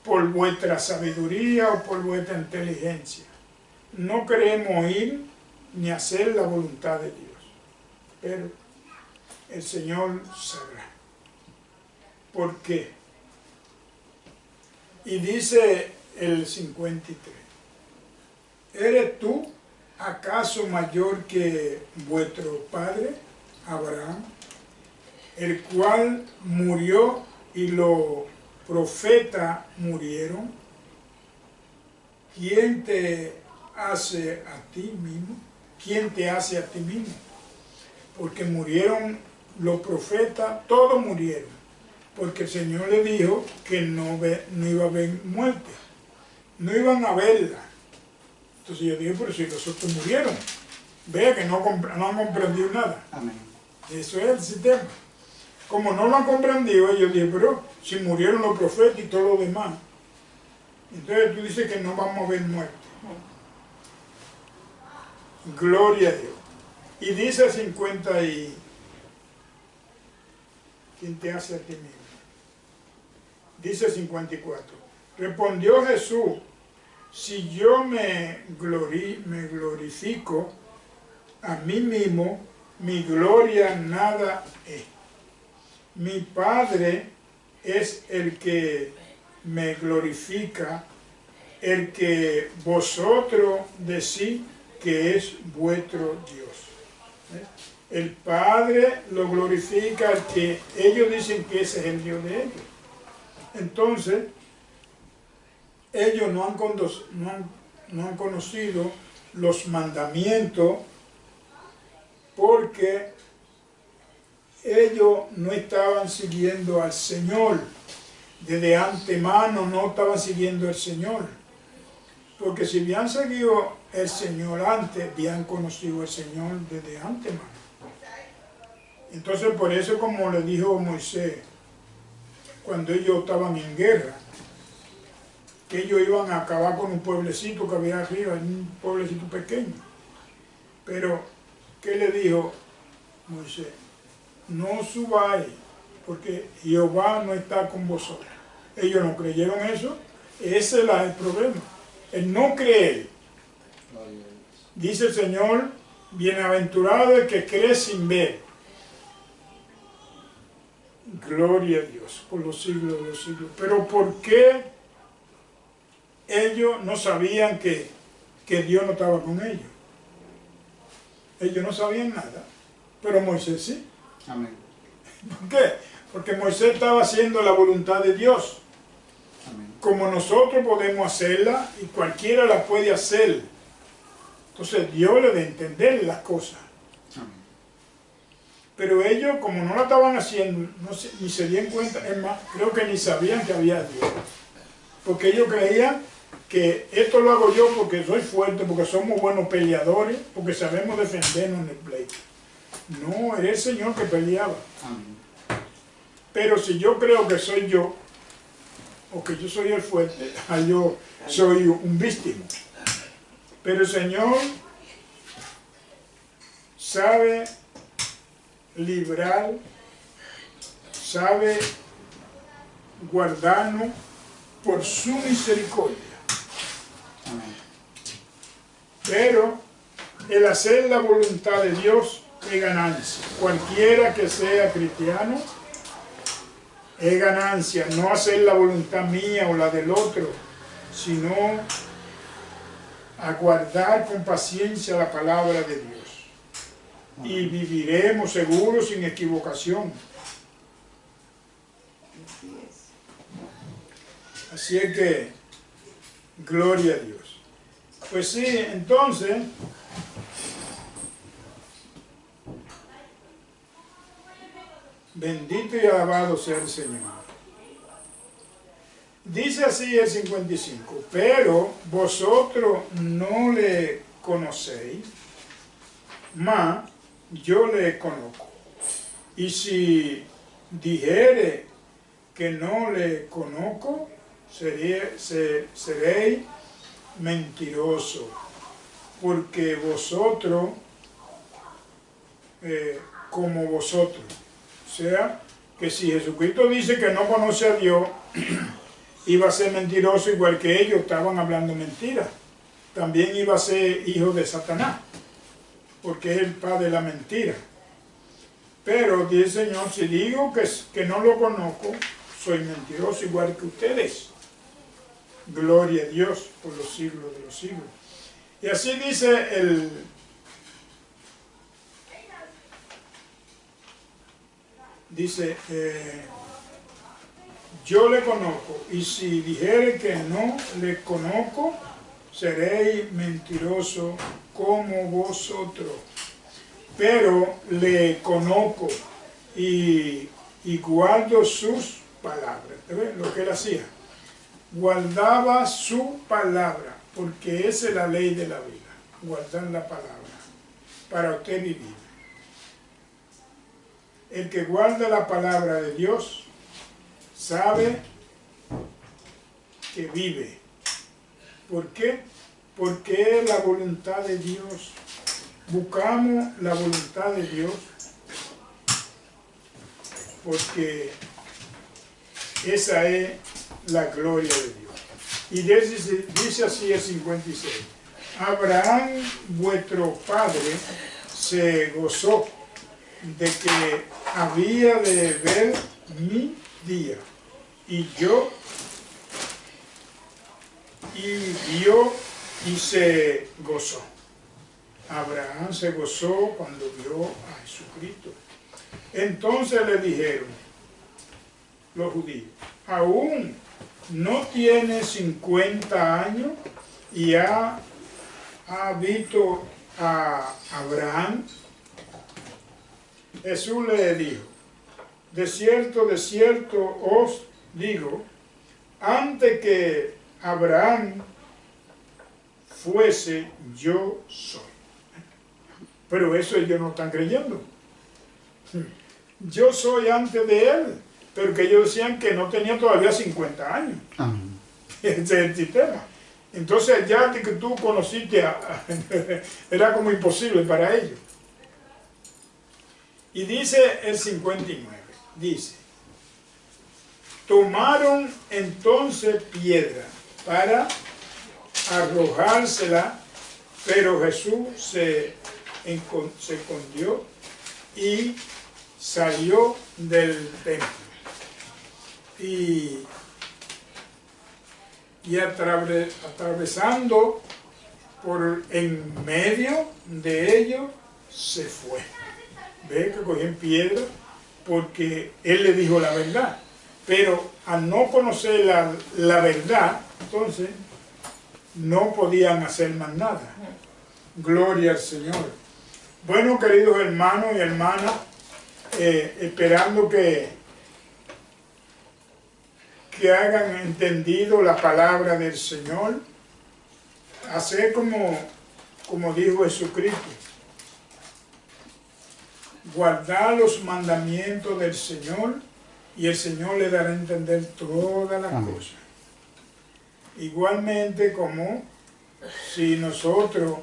por vuestra sabiduría o por vuestra inteligencia, no queremos oír ni hacer la voluntad de Dios. Pero el Señor sabrá. ¿Por qué? Y dice el 53. ¿Eres tú acaso mayor que vuestro padre Abraham, el cual murió y los profetas murieron? ¿Quién te hace a ti mismo? ¿Quién te hace a ti mismo? Porque murieron los profetas, todos murieron. Porque el Señor le dijo que no iba a haber muerte. No iban a verla. Entonces yo dije, pero si los otros murieron, vea que no han comprendido nada. Amén. Eso es el sistema. Como no lo han comprendido, yo dije, pero si murieron los profetas y todo lo demás, entonces tú dices que no vamos a ver muerte. Gloria a Dios. Y dice 50 y... ¿Quién te hace a ti mismo? Dice 54. Respondió Jesús: si yo me glorifico a mí mismo, mi gloria nada es. Mi Padre es el que me glorifica, el que vosotros decís que es vuestro Dios. El Padre lo glorifica, el que ellos dicen que ese es el Dios de ellos. Entonces, ellos no han conocido los mandamientos porque ellos no estaban siguiendo al Señor. Desde antemano no estaban siguiendo al Señor. Porque si habían seguido el Señor antes, habían conocido al Señor desde antemano. Entonces por eso, como le dijo Moisés, cuando ellos estaban en guerra, que ellos iban a acabar con un pueblecito que había arriba, un pueblecito pequeño. Pero, ¿qué le dijo Moisés? No subáis, porque Jehová no está con vosotros. Ellos no creyeron eso, ese es el problema. El no creer. Dice el Señor, bienaventurado el que cree sin ver. Gloria a Dios por los siglos de los siglos. Pero ¿por qué ellos no sabían que Dios no estaba con ellos? Ellos no sabían nada, pero Moisés sí. Amén. ¿Por qué? Porque Moisés estaba haciendo la voluntad de Dios. Amén. Como nosotros podemos hacerla y cualquiera la puede hacer. Entonces Dios le debe entender las cosas. Amén. Pero ellos, como no la estaban haciendo, ni se dieron cuenta, es más, creo que ni sabían que había Dios. Porque ellos creían que esto lo hago yo porque soy fuerte, porque somos buenos peleadores, porque sabemos defendernos en el pleito. No, era el Señor que peleaba. Amén. Pero si yo creo que soy yo, o que yo soy el fuerte, yo soy un víctima. Pero el Señor sabe librar, sabe guardarnos por su misericordia. Amén. Pero el hacer la voluntad de Dios es ganancia. Cualquiera que sea cristiano es ganancia. No hacer la voluntad mía o la del otro, sino aguardar con paciencia la palabra de Dios. Y viviremos seguros sin equivocación. Así es que, gloria a Dios. Pues sí, entonces, bendito y alabado sea el Señor. Dice así el 55, pero vosotros no le conocéis, mas yo le conozco. Y si dijere que no le conozco, seréis mentiroso, porque vosotros, como vosotros. O sea, que si Jesucristo dice que no conoce a Dios, iba a ser mentiroso igual que ellos estaban hablando mentiras. También iba a ser hijo de Satanás, porque es el padre de la mentira. Pero dice el Señor, si digo que no lo conozco, soy mentiroso igual que ustedes. Gloria a Dios por los siglos de los siglos. Y así dice yo le conozco, y si dijere que no le conozco, seréis mentiroso como vosotros. Pero le conozco y guardo sus palabras. ¿Ves lo que él hacía? Guardaba su palabra, porque esa es la ley de la vida, guardar la palabra, para usted vivir. El que guarda la palabra de Dios sabe que vive. ¿Por qué? Porque es la voluntad de Dios. Buscamos la voluntad de Dios porque esa es la gloria de Dios. Y dice así el 56. Abraham, vuestro padre, se gozó de que había de ver mi día, y vio y se gozó. Abraham se gozó cuando vio a Jesucristo. Entonces le dijeron los judíos: aún no tiene 50 años y ha visto a Abraham. Jesús le dijo: de cierto os digo, antes que Abraham fuese, yo soy. Pero eso ellos no están creyendo. Yo soy antes de él, pero que ellos decían que no tenía todavía 50 años. Amén. Ese es el sistema. Entonces ya que tú conociste era como imposible para ellos. Y dice el 59, dice: tomaron entonces piedra para arrojársela, pero Jesús se escondió y salió del templo. Y atravesando por en medio de ellos se fue. Ve que cogían piedra porque él le dijo la verdad, pero al no conocer la verdad, entonces no podían hacer más nada. Gloria al Señor. Bueno, queridos hermanos y hermanas, esperando que hagan entendido la palabra del Señor, hacer como dijo Jesucristo: guardar los mandamientos del Señor, y el Señor le dará a entender todas las cosas. Igualmente, como si nosotros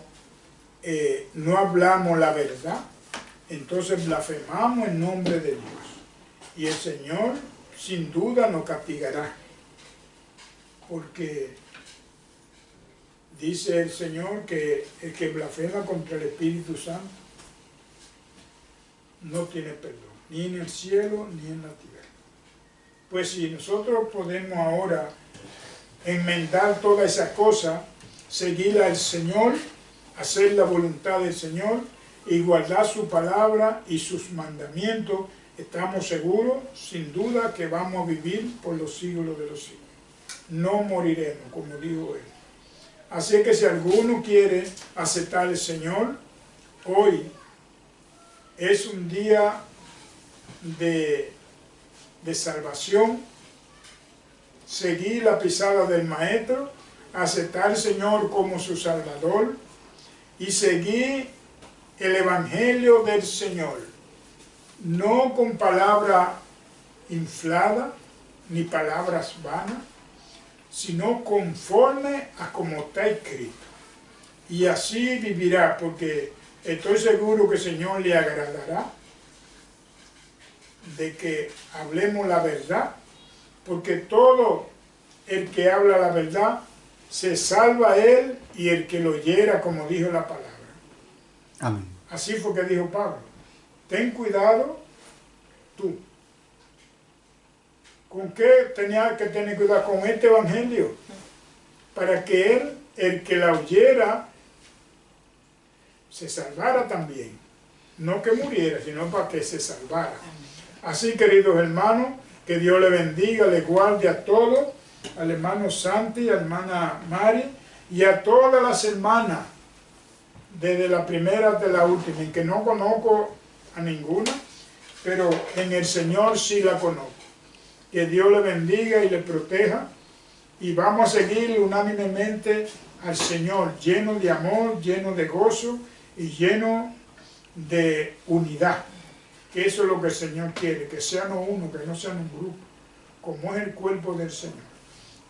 no hablamos la verdad, entonces blasfemamos en nombre de Dios, y el Señor sin duda nos castigará, porque dice el Señor que el que blasfema contra el Espíritu Santo no tiene perdón, ni en el cielo ni en la tierra. Pues si nosotros podemos ahora enmendar todas esas cosas, seguir al Señor, hacer la voluntad del Señor y guardar su palabra y sus mandamientos, estamos seguros, sin duda, que vamos a vivir por los siglos de los siglos. No moriremos, como dijo él. Así que si alguno quiere aceptar al Señor, hoy es un día de salvación, seguir la pisada del Maestro, aceptar al Señor como su Salvador y seguir el Evangelio del Señor. No con palabras infladas ni palabras vanas, sino conforme a como está escrito. Y así vivirá, porque estoy seguro que el Señor le agradará de que hablemos la verdad, porque todo el que habla la verdad se salva a él y el que lo oyera, como dijo la palabra. Amén. Así fue que dijo Pablo: ten cuidado tú. ¿Con qué tenía que tener cuidado? Con este evangelio, para que él, el que la oyera, se salvara también. No que muriera, sino para que se salvara. Así, queridos hermanos, que Dios le bendiga, le guarde a todos, al hermano Santi, a la hermana Mari y a todas las hermanas, desde la primera hasta la última, en que no conozco a ninguna, pero en el Señor sí la conozco. Que Dios le bendiga y le proteja, y vamos a seguir unánimemente al Señor, lleno de amor, lleno de gozo y lleno de unidad. Que eso es lo que el Señor quiere, que sean uno, que no sean un grupo, como es el cuerpo del Señor.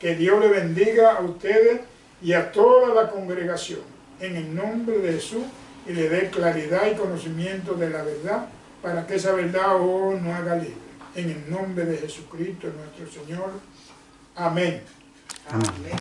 Que Dios le bendiga a ustedes y a toda la congregación, en el nombre de Jesús, y le dé claridad y conocimiento de la verdad, para que esa verdad hoy nos haga libre. En el nombre de Jesucristo nuestro Señor. Amén. Amén.